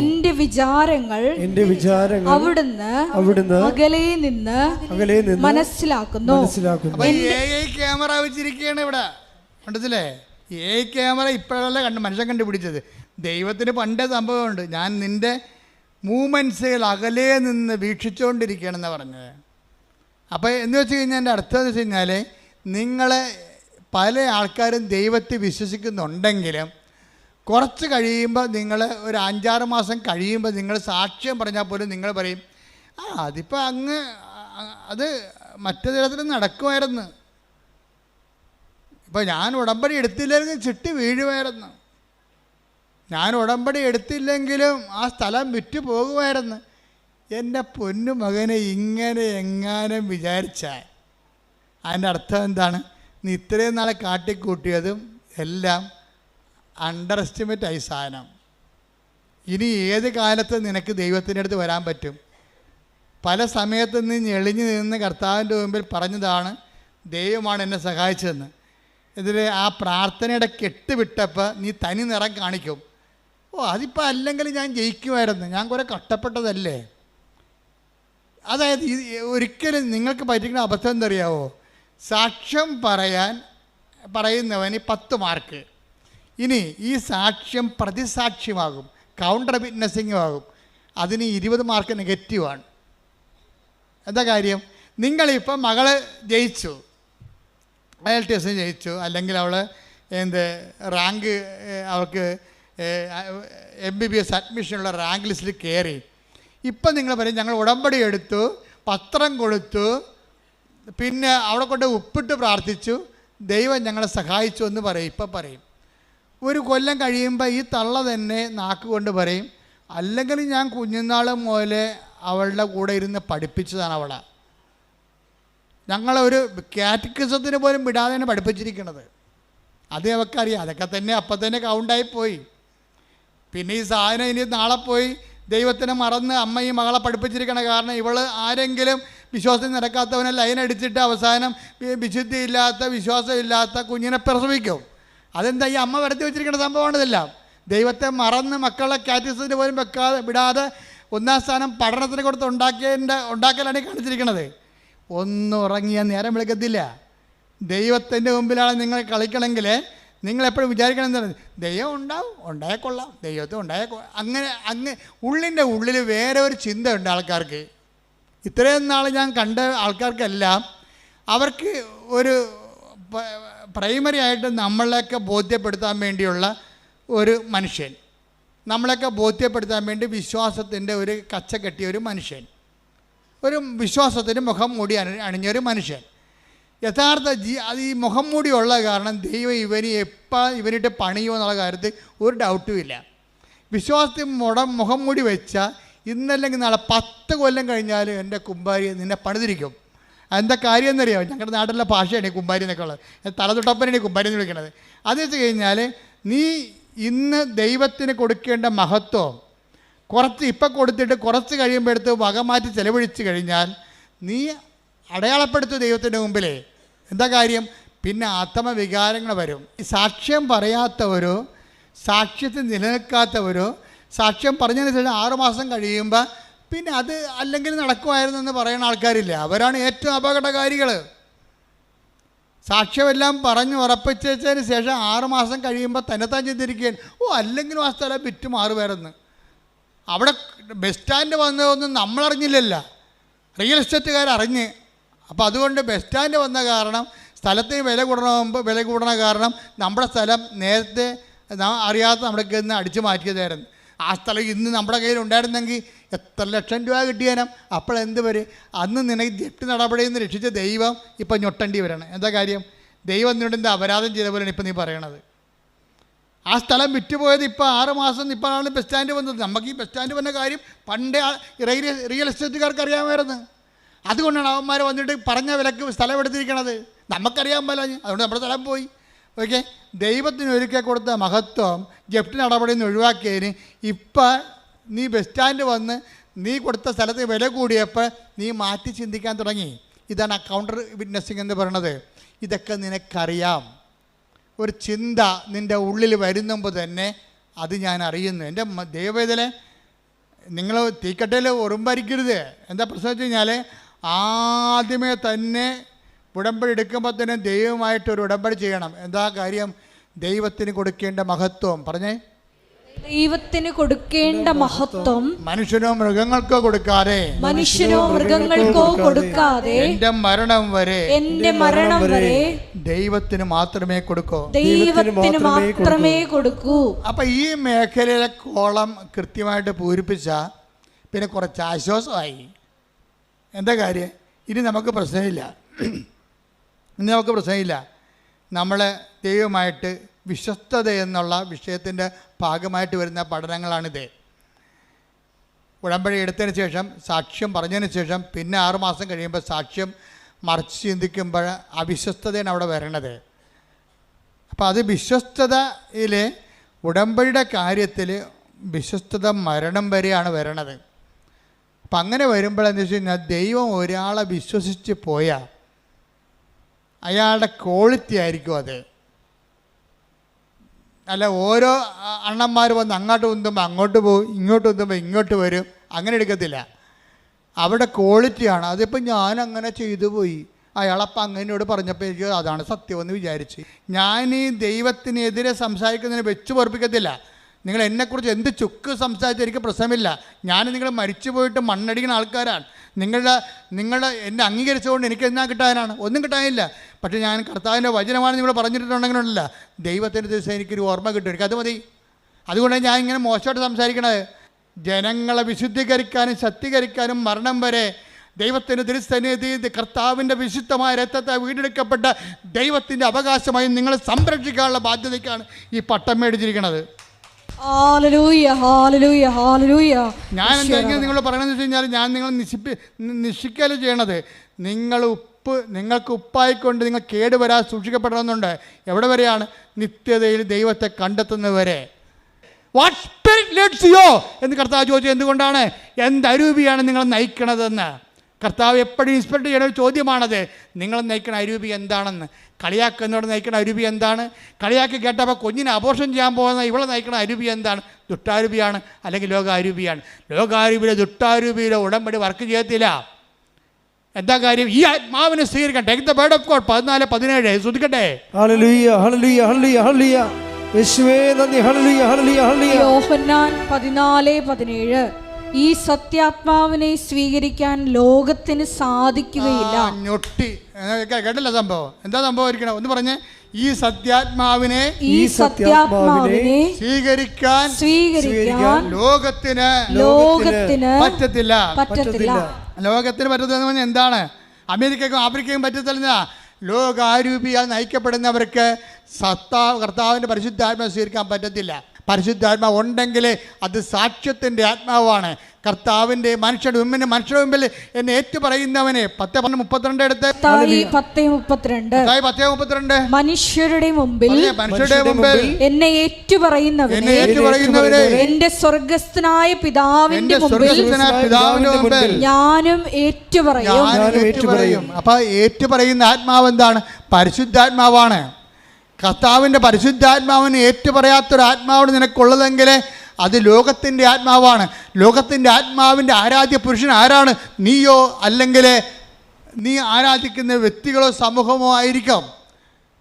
എന്റെ വിചാരങ്ങൾ അവിടുന്ന് അകലെ നിന്ന് മനസ്സിലാക്കുന്നു. ക്യാമറ വെച്ചിരിക്കുകയാണ് ഇവിടെ, കണ്ടത്തില്ലേ? ക്യാമറ ഇപ്പോഴല്ല മനുഷ്യൻ കണ്ടുപിടിച്ചത്. ദൈവത്തിന് പണ്ടേ സംഭവമുണ്ട്. ഞാൻ നിന്റെ മൂമെൻറ്റ്സുകൾ അകലെ നിന്ന് വീക്ഷിച്ചുകൊണ്ടിരിക്കുകയാണെന്നാണ് പറഞ്ഞത്. അപ്പോൾ എന്ന് വെച്ച് കഴിഞ്ഞാൽ എൻ്റെ അർത്ഥം എന്ന് വെച്ച് കഴിഞ്ഞാൽ, നിങ്ങളെ പല ആൾക്കാരും ദൈവത്തെ വിശ്വസിക്കുന്നുണ്ടെങ്കിലും കുറച്ച് കഴിയുമ്പോൾ, നിങ്ങൾ ഒരു 5-6 മാസം കഴിയുമ്പോൾ നിങ്ങൾ സാക്ഷ്യം പറഞ്ഞാൽ പോലും നിങ്ങൾ പറയും, അതിപ്പോൾ അത് മറ്റു തരത്തിൽ നടക്കുമായിരുന്നു. ഇപ്പോൾ ഞാൻ ഉടമ്പടി എടുത്തില്ലെങ്കിൽ ചിട്ടി വീഴുമായിരുന്നു, ഞാൻ ഉടമ്പടി എടുത്തില്ലെങ്കിലും ആ സ്ഥലം വിറ്റ് പോകുമായിരുന്നു. എൻ്റെ പൊന്നു മകനെ ഇങ്ങനെ എങ്ങാനും വിചാരിച്ചാൽ അതിൻ്റെ അർത്ഥം എന്താണ്? നീ ഇത്രയും നാളെ കാട്ടിക്കൂട്ടിയതും എല്ലാം അണ്ടർ എസ്റ്റിമേറ്റ് ആയി സാധനം. ഇനി ഏത് കാലത്ത് നിനക്ക് ദൈവത്തിൻ്റെ അടുത്ത് വരാൻ പറ്റും? പല സമയത്ത് നീ ഞെളിഞ്ഞു നിന്ന് കർത്താവിൻ്റെ മുമ്പിൽ പറഞ്ഞതാണ്, ദൈവമാണ് എന്നെ സഹായിച്ചതെന്ന്. ഇതിൽ ആ പ്രാർത്ഥനയുടെ കെട്ട് വിട്ടപ്പോൾ നീ തനി നിറം കാണിക്കും. അതിപ്പോൾ അല്ലെങ്കിൽ ഞാൻ ജയിക്കുമായിരുന്നു, ഞാൻ കുറേ കഷ്ടപ്പെട്ടതല്ലേ. അതായത് ഒരിക്കലും നിങ്ങൾക്ക് പറ്റിക്കുന്ന അബദ്ധം എന്തറിയാവോ? സാക്ഷ്യം പറയുന്നവന് 10 മാർക്ക്. ഇനി ഈ സാക്ഷ്യം പ്രതിസാക്ഷ്യമാകും, കൗണ്ടർ വിറ്റ്നസിങ്ങും ആകും, അതിന് 20 മാർക്ക് നെഗറ്റീവാണ്. എന്താ കാര്യം? നിങ്ങളിപ്പോൾ മകള് ജയിച്ചു, IELTS ജയിച്ചു, അല്ലെങ്കിൽ അവൾ റാങ്ക്, അവൾക്ക് MBBS അഡ്മിഷനുള്ള റാങ്ക് ലിസ്റ്റിൽ കയറി. ഇപ്പം നിങ്ങൾ പറയും, ഞങ്ങൾ ഉടമ്പടി എടുത്തു, പത്രം കൊടുത്തു, പിന്നെ അവിടെ കൊണ്ട് ഉപ്പിട്ട് പ്രാർത്ഥിച്ചു, ദൈവം ഞങ്ങളെ സഹായിച്ചു എന്ന് പറയും. ഇപ്പം പറയും. ഒരു കൊല്ലം കഴിയുമ്പോൾ ഈ തള്ള തന്നെ നാക്കുകൊണ്ട് പറയും, അല്ലെങ്കിൽ ഞാൻ കുഞ്ഞുനാൾ മുതലേ അവളുടെ കൂടെ ഇരുന്ന് പഠിപ്പിച്ചതാണ് അവളെ. ഞങ്ങളൊരു കാറ്റക്കിസത്തിന് പോലും വിടാതെ തന്നെ പഠിപ്പിച്ചിരിക്കണത്. അത് അവൾക്കറിയാം. അതൊക്കെ തന്നെ അപ്പം തന്നെ കൗണ്ടായിപ്പോയി. പിന്നെ ഈ സാധനം ഇനി നാളെ പോയി ദൈവത്തിനെ മറന്ന് അമ്മയും മകളെ പഠിപ്പിച്ചിരിക്കണ കാരണം ഇവൾ ആരെങ്കിലും വിശ്വാസം നടക്കാത്തവനെ ലൈനടിച്ചിട്ട് അവസാനം വിശുദ്ധിയില്ലാത്ത വിശ്വാസമില്ലാത്ത കുഞ്ഞിനെ പ്രസവിക്കും. അതെന്താ? ഈ അമ്മ വരുത്തി വെച്ചിരിക്കുന്ന സംഭവമാണിതെല്ലാം. ദൈവത്തെ മറന്ന് മക്കളെ കാറ്റക്കിസത്തിന് പോലും വിടാതെ 1ാം സ്ഥാനം പഠനത്തിന് കൊടുത്ത് ഉണ്ടാക്കലാണ് കാണിച്ചിരിക്കണത്. ഒന്നും ഉറങ്ങിയാൽ നേരം വിളിക്കത്തില്ല. ദൈവത്തിൻ്റെ മുമ്പിലാണ് നിങ്ങൾ കളിക്കണമെങ്കിൽ നിങ്ങളെപ്പോഴും വിചാരിക്കണം എന്താണ്, ദൈവം ഉണ്ടാവും, ഉണ്ടായേക്കൊള്ളാം, ദൈവത്തെ അങ്ങനെ ഉള്ളിൻ്റെ ഉള്ളിൽ വേറെ ഒരു ചിന്തയുണ്ട് ആൾക്കാർക്ക്. ഇത്രയും നാൾ ഞാൻ കണ്ട ആൾക്കാർക്കെല്ലാം അവർക്ക് ഒരു പ്രൈമറി ആയിട്ട് നമ്മളെയൊക്കെ ബോധ്യപ്പെടുത്താൻ വേണ്ടിയുള്ള ഒരു മനുഷ്യൻ, നമ്മളെയൊക്കെ ബോധ്യപ്പെടുത്താൻ വേണ്ടി വിശ്വാസത്തിൻ്റെ ഒരു കച്ച കെട്ടിയ ഒരു മനുഷ്യൻ, ഒരു വിശ്വാസത്തിന് മുഖം മൂടി അണിഞ്ഞൊരു മനുഷ്യൻ. യഥാർത്ഥ അത് ഈ മുഖം മൂടിയുള്ള കാരണം ദൈവം ഇവനിട്ട് പണിയോ എന്നുള്ള കാര്യത്തിൽ ഒരു ഡൗട്ടും ഇല്ല. വിശ്വാസത്തിൽ മുഖം മൂടി വെച്ചാൽ ഇന്നല്ലെങ്കിൽ നാളെ 10 കൊല്ലം കഴിഞ്ഞാൽ എൻ്റെ കുമ്പാരി നിന്നെ പണിതിരിക്കും. എന്താ കാര്യം എന്നറിയാമോ? ഞങ്ങളുടെ നാട്ടിലെ ഭാഷയാണ് ഈ കുമ്പാരി എന്നൊക്കെ ഉള്ളത്. തലതൊട്ടപ്പനാണ് ഈ കുമ്പാരി എന്ന് വിളിക്കുന്നത്. അത് വെച്ച് കഴിഞ്ഞാൽ നീ ഇന്ന് ദൈവത്തിന് കൊടുക്കേണ്ട മഹത്വം ഇപ്പം കൊടുത്തിട്ട് കുറച്ച് കഴിയുമ്പോൾ എടുത്ത് വകമാറ്റി ചെലവഴിച്ച് കഴിഞ്ഞാൽ നീ അടയാളപ്പെടുത്തും ദൈവത്തിൻ്റെ മുമ്പിലേ. എന്താ കാര്യം? പിന്നെ ആത്മവികാരങ്ങൾ വരും. ഈ സാക്ഷ്യം പറയാത്തവരോ സാക്ഷ്യത്തിൽ നിലനിൽക്കാത്തവരോ സാക്ഷ്യം പറഞ്ഞതിന് ശേഷം 6 മാസം കഴിയുമ്പോൾ പിന്നെ അത് അല്ലെങ്കിൽ നടക്കുമായിരുന്നു എന്ന് പറയുന്ന ആൾക്കാരില്ല. അവരാണ് ഏറ്റവും അപകടകാരികൾ. സാക്ഷ്യമെല്ലാം പറഞ്ഞ് ഉറപ്പിച്ചതിന് ശേഷം 6 മാസം കഴിയുമ്പോൾ തന്നെത്താൻ ചിന്തിരിക്കുകയാണ്, അല്ലെങ്കിലും ആ സ്ഥലം വിറ്റ് മാറുമായിരുന്നു. അവിടെ ബസ് സ്റ്റാൻഡ് വന്നതൊന്നും നമ്മളറിഞ്ഞില്ലല്ലോ, റിയൽ എസ്റ്റേറ്റുകാർ അറിഞ്ഞ്. അപ്പോൾ അതുകൊണ്ട് ബസ് സ്റ്റാൻഡ് വന്ന കാരണം സ്ഥലത്തിന് വില കൂടണ കാരണം നമ്മുടെ സ്ഥലം നേരത്തെ അറിയാത്ത നമ്മുടെ കയ്യിൽ നിന്ന് അടിച്ചു മാറ്റിയതായിരുന്നു. ആ സ്ഥലം ഇന്ന് നമ്മുടെ കയ്യിൽ ഉണ്ടായിരുന്നെങ്കിൽ എത്ര ലക്ഷം രൂപ കിട്ടിയാലും അപ്പോഴെന്ത് വരും? അന്ന് നിനക്ക് ജപ്തി നടപടിയിൽ നിന്ന് രക്ഷിച്ച ദൈവം ഇപ്പം ഞൊട്ടേണ്ടി വരണം. എന്താ കാര്യം? ദൈവം നിന്നോട് എന്താ അപരാധം ചെയ്ത പോലെയാണ് ഇപ്പം നീ പറയണത്. ആ സ്ഥലം വിറ്റുപോയത് ഇപ്പോൾ 6 മാസം ഇപ്പോഴാണ് ബസ് സ്റ്റാൻഡ് വന്നത്. നമുക്ക് ഈ ബസ് സ്റ്റാൻഡ് വന്ന കാര്യം പണ്ടേ റിയൽ എസ്റ്റേറ്റുകാർക്ക് അറിയാമായിരുന്നു. അതുകൊണ്ടാണ് അവന്മാർ വന്നിട്ട് പറഞ്ഞ വിലക്ക് സ്ഥലം എടുത്തിരിക്കണത്. നമുക്കറിയാൻ പോലെ അതുകൊണ്ട് നമ്മുടെ സ്ഥലം പോയി. ഓക്കെ, ദൈവത്തിന് ഒരുക്കി കൊടുത്ത മഹത്വം ജപ്തി നടപടിയിൽ നിന്ന് ഒഴിവാക്കിയതിന് ഇപ്പം നീ ബസ് സ്റ്റാൻഡ് വന്ന് നീ കൊടുത്ത സ്ഥലത്ത് വില കൂടിയപ്പോൾ നീ മാറ്റി ചിന്തിക്കാൻ തുടങ്ങി. ഇതാണ് കൗണ്ടർ വിറ്റ്നസ്സിങ് എന്ന് പറയുന്നത്. ഇതൊക്കെ നിനക്കറിയാം. ഒരു ചിന്ത നിൻ്റെ ഉള്ളിൽ വരുന്നുമ്പോൾ തന്നെ അത് ഞാൻ അറിയുന്നു. എൻ്റെ ദൈവവേദന നിങ്ങൾ തീക്കട്ടയിൽ ഉറുമ്പരിക്കരുത്. എന്താ പ്രശ്നം വെച്ച് കഴിഞ്ഞാൽ ആദ്യമേ തന്നെ ഉടമ്പടി എടുക്കുമ്പോൾ തന്നെ ദൈവമായിട്ടൊരു ഉടമ്പടി ചെയ്യണം. എന്താ കാര്യം? ദൈവത്തിന് കൊടുക്കേണ്ട മഹത്വം പറഞ്ഞേ. ദൈവത്തിന് കൊടുക്കേണ്ട മഹത്വം മനുഷ്യനോ മൃഗങ്ങൾക്കോ കൊടുക്കാതെ എന്റെ മരണം വരെ ദൈവത്തിന് മാത്രമേ കൊടുക്കൂ. അപ്പൊ ഈ മേഖലയിലെ കോളം കൃത്യമായിട്ട് പൂരിപ്പിച്ച പിന്നെ കുറച്ച് ആശ്വാസമായി. എന്താ കാര്യം? ഇനി നമുക്ക് പ്രശ്നമില്ല. നമ്മളെ ദൈവമായിട്ട് വിശ്വസ്തത എന്നുള്ള വിഷയത്തിൻ്റെ ഭാഗമായിട്ട് വരുന്ന പഠനങ്ങളാണിത്. ഉടമ്പടി എടുത്തതിന് ശേഷം സാക്ഷ്യം പറഞ്ഞതിന് ശേഷം പിന്നെ 6 മാസം കഴിയുമ്പോൾ സാക്ഷ്യം മറിച്ച് ചിന്തിക്കുമ്പോൾ അവിശ്വസ്തതയാണ് അവിടെ വരണത്. അപ്പോൾ അത് വിശ്വസ്തതയിൽ ഉടമ്പടിയുടെ കാര്യത്തിൽ വിശ്വസ്തത മരണം വരെയാണ് വരണത്. അപ്പം അങ്ങനെ വരുമ്പോൾ എന്താ വെച്ച് കഴിഞ്ഞാൽ ദൈവം ഒരാളെ വിശ്വസിച്ച് പോയാൽ അയാളുടെ ക്വാളിറ്റി ആയിരിക്കും അത്. അല്ല ഓരോ അണ്ണന്മാർ വന്ന് അങ്ങോട്ട് ഉന്തുമ്പോൾ അങ്ങോട്ട് പോകും, ഇങ്ങോട്ട് ഉന്തുമ്പോൾ ഇങ്ങോട്ട് വരും, അങ്ങനെ എടുക്കത്തില്ല. അവിടെ ക്വാളിറ്റിയാണ്. അതിപ്പോൾ ഞാൻ അങ്ങനെ ചെയ്തു പോയി, അയാളപ്പം അങ്ങനോട് പറഞ്ഞപ്പോൾ എനിക്ക് അതാണ് സത്യമെന്ന് വിചാരിച്ച് ഞാൻ ഈ ദൈവത്തിനെതിരെ സംസാരിക്കുന്നതിന് വെച്ച് പൊറപ്പിക്കത്തില്ല. നിങ്ങൾ എന്നെക്കുറിച്ച് എന്ത് ചുക്ക് സംസാരിച്ചാൽ എനിക്ക് പ്രശ്നമില്ല. ഞാൻ നിങ്ങൾ മരിച്ചു പോയിട്ട് മണ്ണടിക്കുന്ന ആൾക്കാരാണ്. നിങ്ങളുടെ എന്നെ അംഗീകരിച്ചുകൊണ്ട് എനിക്ക് എന്നാ കിട്ടാനാണ്? ഒന്നും കിട്ടാനില്ല. പക്ഷേ ഞാൻ കർത്താവിൻ്റെ വചനമാണ് നിങ്ങൾ പറഞ്ഞിട്ടുണ്ടെങ്കിലല്ല ദൈവത്തിൻ്റെ ദിവസം എനിക്കൊരു ഓർമ്മ കിട്ടും. എനിക്കത് മതി. അതുകൊണ്ടാണ് ഞാൻ ഇങ്ങനെ മോശമായിട്ട് സംസാരിക്കണത്. ജനങ്ങളെ വിശുദ്ധീകരിക്കാനും ശക്തീകരിക്കാനും മരണം വരെ ദൈവത്തിൻ്റെ തിരുസന്നിധി കർത്താവിൻ്റെ വിശുദ്ധമായ രക്തത്തെ വീണ്ടെടുക്കപ്പെട്ട ദൈവത്തിൻ്റെ അവകാശമായി നിങ്ങളെ സംരക്ഷിക്കാനുള്ള ബാധ്യതയ്ക്കാണ് ഈ പട്ടം മേടിച്ചിരിക്കുന്നത്. ഞാൻ എന്തെങ്കിലും നിങ്ങൾ പറയണമെന്ന് വെച്ച് കഴിഞ്ഞാൽ ഞാൻ നിങ്ങൾ നിശ്ചയിക്കല് ചെയ്യണത് നിങ്ങൾക്ക് ഉപ്പായിക്കൊണ്ട് നിങ്ങൾ കേടുവരാൻ സൂക്ഷിക്കപ്പെടണമെന്നുണ്ട്. എവിടെ വരെയാണ്? നിത്യതയിൽ ദൈവത്തെ കണ്ടെത്തുന്നവരെ. വാട്ട് സ്പിരിറ്റ് ലീഡ്സ് യു എന്ന് കർത്താവ് ചോദിച്ചത് എന്തുകൊണ്ടാണ്? എന്തരൂപിയാണ് നിങ്ങൾ നയിക്കണതെന്ന്. കർത്താവ് എപ്പോഴും ഇൻസ്പെക്ട് ചെയ്യുന്ന ഒരു ചോദ്യമാണത്. നിങ്ങൾ നയിക്കണ അരൂപി എന്താണെന്ന്. കളിയാക്കുന്നവർ നയിക്കണ അരൂപി എന്താണ്? കളിയാക്കി കേട്ടപ്പോൾ കുഞ്ഞിനെ അബോർഷൻ ചെയ്യാൻ പോകുന്ന ഇവളെ നയിക്കണ അരൂപി എന്താണ്? ദുഷ്ടാരൂപിയാണ് അല്ലെങ്കിൽ ലോകാരൂപിയാണ്. ലോകാരൂപിയിലെ ദുഷ്ടാരൂപിയിലെ ഉടമ്പടി വർക്ക് ചെയ്യത്തില്ല. എന്താ കാര്യം? ഈ ആത്മാവിനെ സ്വീകരിക്കാൻ. Take the word of God 14:17 ശ്രദ്ധിക്കട്ടെ. ഹല്ലേലൂയ ഹല്ലേലൂയ ഹല്ലേലൂയ ഹല്ലേലൂയ യേശുവേ നന്ദി. ഹല്ലേലൂയ ഹല്ലേലൂയ ഹല്ലേലൂയ. യോഹന്നാൻ 14:17 ഈ സത്യാത്മാവിനെ സ്വീകരിക്കാൻ ലോകത്തിന് സാധിക്കുകയില്ല. ഞൊട്ടി കേട്ടല്ലോ സംഭവം. എന്താ സംഭവിക്കണം ഒന്ന് പറഞ്ഞേ. ഈ സത്യാത്മാവിനെ സ്വീകരിക്കാൻ ലോകത്തിന് പറ്റത്തില്ല. ലോകത്തിന് പറ്റത്തില്ലെന്ന് പറഞ്ഞാൽ എന്താണ്? അമേരിക്കയ്ക്കും ആഫ്രിക്കയ്ക്കും പറ്റത്തില്ല. ലോകാരൂപിയാൽ നയിക്കപ്പെടുന്നവർക്ക് കർത്താവിൻ്റെ പരിശുദ്ധാത്മാവ് സ്വീകരിക്കാൻ പറ്റത്തില്ല. പരിശുദ്ധാത്മാവ് ഉണ്ടെങ്കിൽ അത് സാക്ഷ്യത്തിൻ്റെ ആത്മാവാണ്. കർത്താവിൻ്റെ മനുഷ്യരുടെ മുമ്പിൽ എന്നെ ഏറ്റുപറയുന്നവനെ 10:32 എടുത്ത് 10:32 മനുഷ്യരുടെ മുമ്പിൽ എന്നെ ഏറ്റുപറയുന്നവനെ എന്റെ സ്വർഗ്ഗസ്ഥനായ പിതാവിന്റെ മുമ്പിൽ ഞാനും ഏറ്റുപറയും. അപ്പൊ ഏറ്റുപറയുന്ന ആത്മാവ് എന്താണ്? പരിശുദ്ധാത്മാവാണ്. കർത്താവിൻ്റെ പരിശുദ്ധാത്മാവിന് ഏറ്റുപറയാത്തൊരു ആത്മാവാണ് നിനക്കുള്ളതെങ്കിൽ അത് ലോകത്തിൻ്റെ ആത്മാവാണ്. ലോകത്തിൻ്റെ ആത്മാവിൻ്റെ ആരാധ്യ പുരുഷൻ ആരാണ്? നീയോ അല്ലെങ്കിൽ നീ ആരാധിക്കുന്ന വ്യക്തികളോ സമൂഹമോ ആയിരിക്കാം.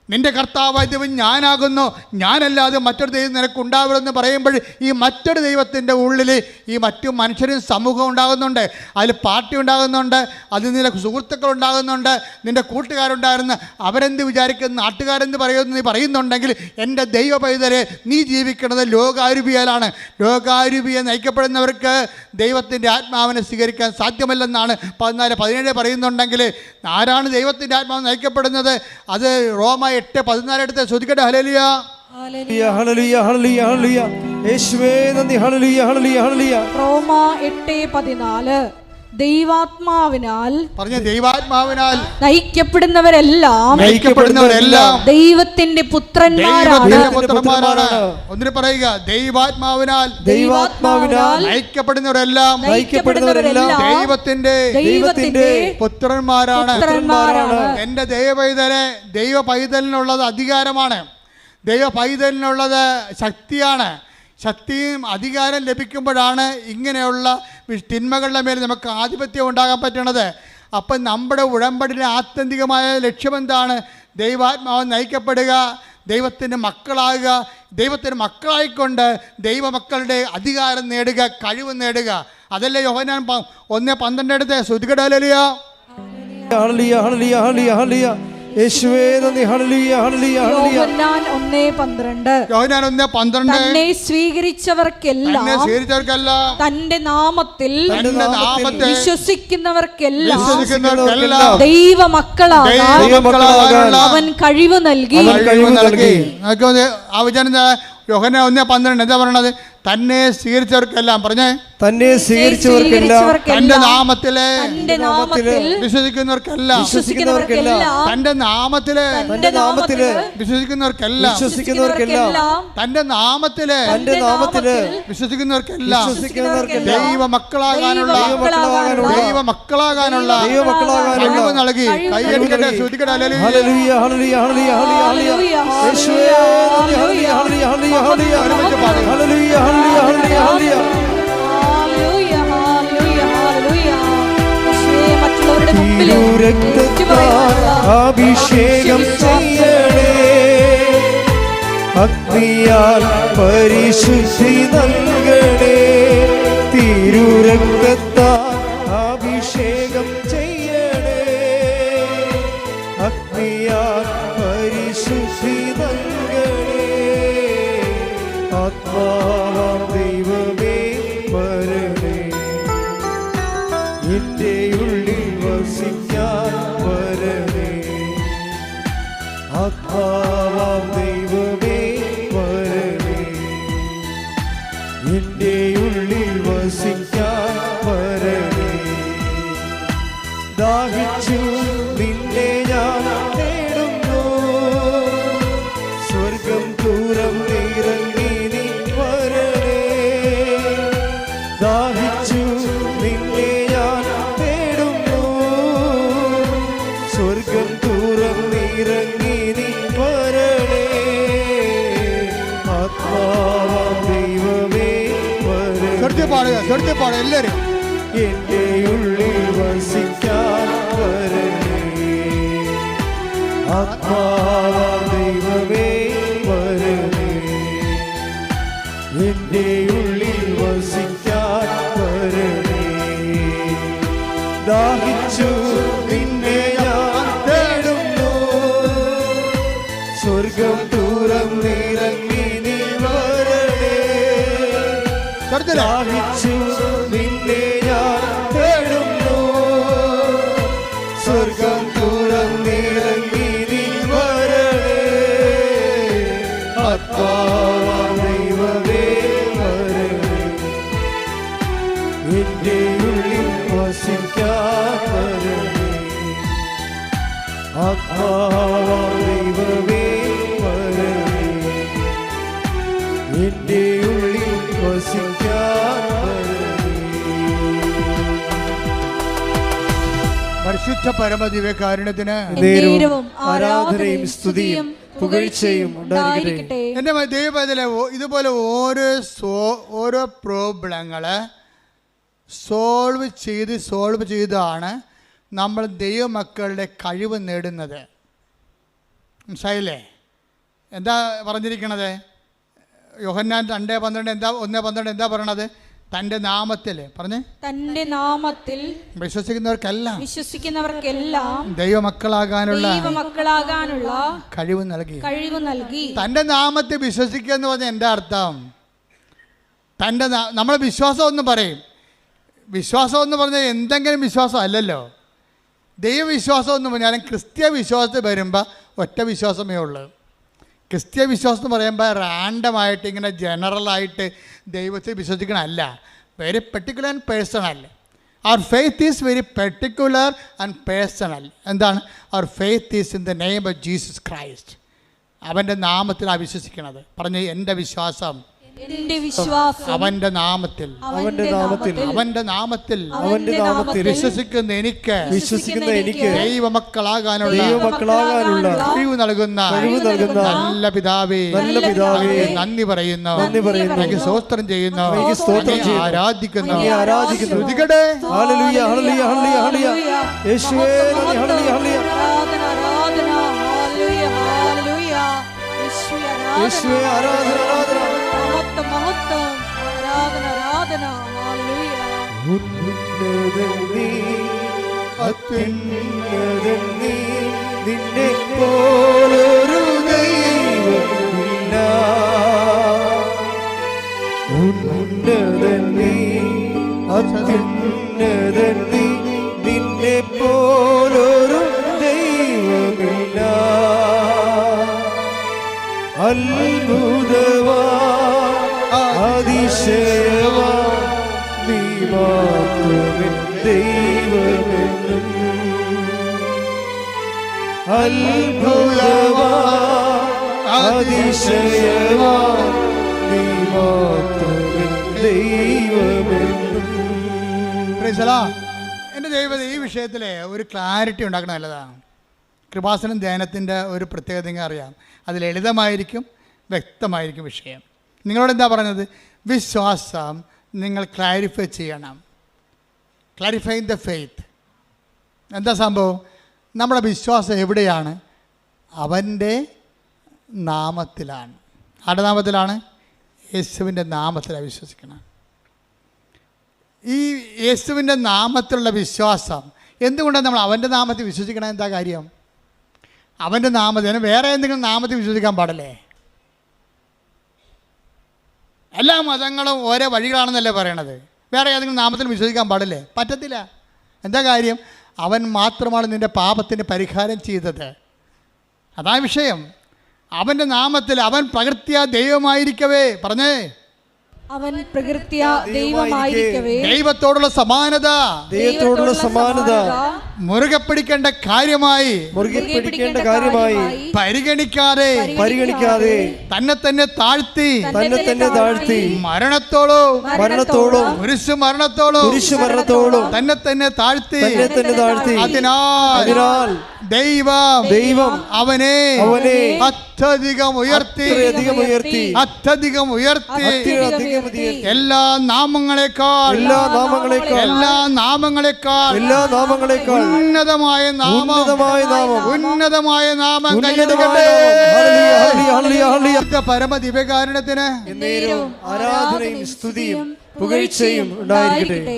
നിന്റെ കർത്താവായ ദൈവം ഞാനാകുന്നു, ഞാനല്ലാതെ മറ്റൊരു ദൈവം നിനക്കുണ്ടാവരുമെന്ന് പറയുമ്പോൾ ഈ മറ്റൊരു ദൈവത്തിൻ്റെ ഉള്ളിൽ ഈ മറ്റു മനുഷ്യരും സമൂഹം ഉണ്ടാകുന്നുണ്ട്, അതിൽ പാർട്ടി ഉണ്ടാകുന്നുണ്ട്, അതിൽ നിന്റെ സുഹൃത്തുക്കൾ ഉണ്ടാകുന്നുണ്ട്, നിൻ്റെ കൂട്ടുകാരുണ്ടായിരുന്നു. അവരെന്ത് വിചാരിക്കുന്നു, നാട്ടുകാരെന്ത് പറയുന്നു നീ പറയുന്നുണ്ടെങ്കിൽ എൻ്റെ ദൈവ പൈതലെ നീ ജീവിക്കുന്നത് ലോകാരൂപിയാലാണ്. ലോകാരൂപിയെ നയിക്കപ്പെടുന്നവർക്ക് ദൈവത്തിൻ്റെ ആത്മാവിനെ സ്വീകരിക്കാൻ സാധ്യമല്ലെന്നാണ് 14:17 പറയുന്നുണ്ടെങ്കിൽ ആരാണ് ദൈവത്തിൻ്റെ ആത്മാവ് നയിക്കപ്പെടുന്നത്? അത് റോമ 8:14 എടുത്ത് ശ്രദ്ധിക്കട്ടെ. ഹല്ലേലൂയ ഹല്ലേലൂയ ഹല്ലേലൂയ ഹല്ലേലൂയ യേശുവേ നന്ദി. ഹല്ലേലൂയ ഹല്ലേലൂയ ഹല്ലേലൂയ. റോമ 8:14 ദൈവാത്മാവിനാൽ നയിക്കപ്പെടുന്നവരെല്ലാം ദൈവത്തിന്റെ പുത്രന്മാരാണ്. ഒന്നിന് പറയുക, ദൈവാത്മാവിനാൽ നയിക്കപ്പെടുന്നവരെല്ലാം ദൈവത്തിന്റെ പുത്രന്മാരാണ്. എന്റെ ദൈവ പൈതലിനുള്ളത് അധികാരമാണ്. ദൈവ പൈതലിനുള്ളത് ശക്തിയാണ്. ശക്തിയും അധികാരം ലഭിക്കുമ്പോഴാണ് ഇങ്ങനെയുള്ള തിന്മകളുടെ മേൽ നമുക്ക് ആധിപത്യം ഉണ്ടാകാൻ പറ്റുന്നത്. അപ്പം നമ്മുടെ ഉടമ്പടിയുടെ ആത്യന്തികമായ ലക്ഷ്യമെന്താണ്? ദൈവാത്മാവ് നയിക്കപ്പെടുക, ദൈവത്തിൻ്റെ മക്കളാകുക, ദൈവത്തിൻ്റെ മക്കളായിക്കൊണ്ട് ദൈവമക്കളുടെ അധികാരം നേടുക, കഴിവ് നേടുക. അതല്ലേ യോഹന്നാൻ 1:12 എടുത്ത് ശ്രദ്ധിക്കട്ടെ. ഹല്ലേലൂയ ഹല്ലേലൂയ ഹല്ലേലൂയ ഹല്ലേലൂയ ഹല്ലേലൂയ യേശുവേ നന്ദി. ഹല്ലേലൂയ ഹല്ലേലൂയ ഹല്ലേലൂയ. യോഹന്നാൻ 1:12 തന്നെ സ്വീകരിച്ചവർക്കെല്ലാം തന്റെ നാമത്തിൽ വിശ്വസിക്കുന്നവർക്കെല്ലാം ദൈവമക്കളാകാൻ അവൻ കഴിവ് നൽകി. ആ വചനം യോഹന്നാൻ 1:12 എന്താ പറയണത്? തന്നെ സ്വീകരിച്ചവർക്കെല്ലാം പറഞ്ഞേ, തന്നെ സ്വീകരിച്ചവർക്കെല്ലാം തന്റെ നാമത്തില് വിശ്വസിക്കുന്നവർക്കെല്ലാം തന്റെ നാമത്തില് വിശ്വസിക്കുന്നവർക്കെല്ലാം തന്റെ നാമത്തില് വിശ്വസിക്കുന്നവർക്കെല്ലാം ദൈവമക്കളാകാനുള്ള കഴിവ് നൽകി. കൈയടിക്കട്ടെ, ശ്രദ്ധിക്കട്ടെ. ഹല്ലേലൂയ ഹല്ലേലൂയ ഹല്ലേലൂയ ഹല്ലേലൂയ യേശുവേ ഹല്ലേലൂയ ഹല്ലേലൂയ ഹല്ലേലൂയ ഹല്ലേലൂയ ഹല്ലേലൂയ ഹല്ലേലൂയ ഹല്ലേലൂയ. അഭിഷേകം ചെയ്യണേ, അഗ്നിയാൽ പരിശുദ്ധി നൽകണേ. തിരുരക്തത്താൽ അഭിഷേകം ചെയ്യണേ, അഗ്നിയാൽ പരിശുദ്ധി നൽകണേ. ആത്മാവാം ദൈവമേ വരണേ, എന്റെ ഉള്ളിൽ വസിക്കാൻ വരണേ. ആത്മാവാം ദൈവമേ വരണേ, എന്റെ ഉള്ളിൽ വസിക്കാൻ വരണേ. ദാഹിച്ചു നിന്നെ ഞാൻ തേടുന്നു, സ്വർഗം ദൂരം ഇറങ്ങി നീ വരണേ. ദാഹിച്ചു നിന്നെ ഞാൻ തേടുന്നു, സ്വർഗം ദൂരം ഇറങ്ങി നീ വരണേ. ആത്മാവാം ദൈവമേ വരണേ, എല്ലാവരും എന്റെ ഉള്ളിൽ വസിക്കാൻ ദാഹിച്ചു നിന്നെ ഞാൻ തേടുന്നു. സ്വർഗം തുറന്നിറങ്ങി നീ വരണേ. ദാഹിച്ചു നിന്നെ ഞാൻ തേടുന്നു. സ്വർഗം തുറന്നിറങ്ങി നീ വരണേ. ആത്മാവാം ദൈവമേ വരണേ. എന്റെ ഉള്ളിൽ വസിക്കാൻ വരണേ. ആത്മാവാം ദൈവമേ വരണേ. എന്റെ ഉള്ളിൽ വസിക്കാൻ വരണേ. പരിശുദ്ധ പരമദിവ്യകാരുണ്യത്തിന് എന്നേരവും ആരാധനയും സ്തുതിയും പുകഴ്ചയും ഉണ്ടായിരിക്കട്ടെ. എൻ്റെ ദൈവത്തിലെ ഇതുപോലെ ഓരോ പ്രോബ്ലങ്ങൾ സോൾവ് ചെയ്താണ് നമ്മൾ ദൈവമക്കളുടെ കഴിവ് നേടുന്നത്. മനസ്സിലായില്ലേ? എന്താ പറഞ്ഞിരിക്കണത്? യോഹന്നാൻ 2:12 എന്താ 1:12 എന്താ പറയണത്? തൻ്റെ നാമത്തിൽ പറഞ്ഞേ, തൻ്റെ നാമത്തിൽ വിശ്വസിക്കുന്നവർക്കെല്ലാം ദൈവമക്കളാകാനുള്ള കഴിവ് നൽകി. തൻ്റെ നാമത്തിൽ വിശ്വസിക്കുക എന്ന് പറഞ്ഞാൽ എന്താ അർത്ഥം? നമ്മളെ വിശ്വാസം എന്ന് പറയും. വിശ്വാസം എന്ന് പറഞ്ഞാൽ എന്തെങ്കിലും വിശ്വാസം അല്ലല്ലോ. ദൈവവിശ്വാസം എന്ന് പറഞ്ഞാലും ക്രിസ്ത്യ വിശ്വാസത്തിൽ വരുമ്പോൾ ഒറ്റ വിശ്വാസമേ ഉള്ളൂ. ക്രിസ്ത്യ വിശ്വാസം എന്ന് പറയുമ്പോൾ റാൻഡമായിട്ട് ഇങ്ങനെ ജനറലായിട്ട് ദൈവത്തിൽ വിശ്വസിക്കണമല്ല. Very particular and personal. Our faith is very particular and personal. എന്താണ്? Our faith is in the name of Jesus Christ. അവൻ്റെ നാമത്തിലാണ് വിശ്വസിക്കുന്നത്. പറഞ്ഞ് എൻ്റെ വിശ്വാസം അവന്റെ നാമത്തിൽ വിശ്വസിക്കുന്ന എനിക്ക് ദൈവമക്കളാകാനുള്ള കഴിവ് നൽകുന്ന നല്ല പിതാവേ നന്ദി പറയുന്നു. എനിക്ക് സ്തോത്രം ചെയ്യുന്നു, ആരാധിക്കുന്നു. ശ്രുതികടെ നിന്നെ പോലൊരു ദൈവമില്ല. ഉന്നതൻ നീ, അത്യുന്നതൻ നീ, നിന്നെ പോലൊരു ദൈവമില്ല. അത്ഭുതവാ അതിശയവാ നീ മാത്രമേ ദൈവമെന്നും. അത്ഭുതവാ അതിശയവാ നീ മാത്രമേ ദൈവമെന്നും. എൻ്റെ ദൈവം ഈ വിഷയത്തിൽ ഒരു ക്ലാരിറ്റി ഉണ്ടാക്കണം നല്ലതാണ്. കൃപാസനം ധ്യാനത്തിൻ്റെ ഒരു പ്രത്യേകത നിങ്ങൾ അറിയാം. അത് ലളിതമായിരിക്കും, വ്യക്തമായിരിക്കും വിഷയം. നിങ്ങളോട് എന്താ പറഞ്ഞത്? വിശ്വാസം നിങ്ങൾ ക്ലാരിഫൈ ചെയ്യണം. Clarifying the faith. എന്താ സംഭവം? നമ്മുടെ വിശ്വാസം എവിടെയാണ്? അവൻ്റെ നാമത്തിലാണ്. ആരുടെ നാമത്തിലാണ്? യേശുവിൻ്റെ നാമത്തിലാണ് വിശ്വസിക്കണം. ഈ യേശുവിൻ്റെ നാമത്തിലുള്ള വിശ്വാസം എന്തുകൊണ്ടാണ് നമ്മൾ അവൻ്റെ നാമത്തിൽ വിശ്വസിക്കണം? എന്താ കാര്യം? അവൻ്റെ നാമത്തിൽ വേറെ എന്തെങ്കിലും നാമത്തിൽ വിശ്വസിക്കാൻ പാടില്ലേ? എല്ലാ മതങ്ങളും ഓരോ വഴികളാണെന്നല്ലേ പറയണത്. വേറെ ഏതെങ്കിലും നാമത്തിൽ വിശ്വസിക്കാൻ പാടില്ലേ? പറ്റത്തില്ല. എന്താ കാര്യം? അവൻ മാത്രമാണ് നിൻ്റെ പാപത്തിന് പരിഹാരം ചെയ്തത്. അതാ വിഷയം. അവൻ്റെ നാമത്തിൽ അവൻ പ്രകൃത്യ ദൈവമായിരിക്കവേ, പറഞ്ഞേ, അവൻ പ്രകൃത്യ ദൈവമായിരിക്കവേ ദൈവത്തോടുള്ള സമാനത മുറുകെ പിടിക്കേണ്ട കാര്യമായി പരിഗണിക്കാതെ തന്നെ തന്നെ താഴ്ത്തി മരണത്തോളം കുരിശു മരണത്തോളം തന്നെ തന്നെ താഴ്ത്തി. അതിനാൽ ദൈവം അവനെ അത്യധികം ഉയർത്തി എല്ലാ നാമങ്ങളെക്കാൾ ഉന്നതമായ നാമം കൈയെടുക്കട്ടെ. പരമദിവ്യകാരുണ്യത്തിന് ആരാധനയും സ്തുതിയും പുകഴ്ചയും ഉണ്ടായിരിക്കട്ടെ.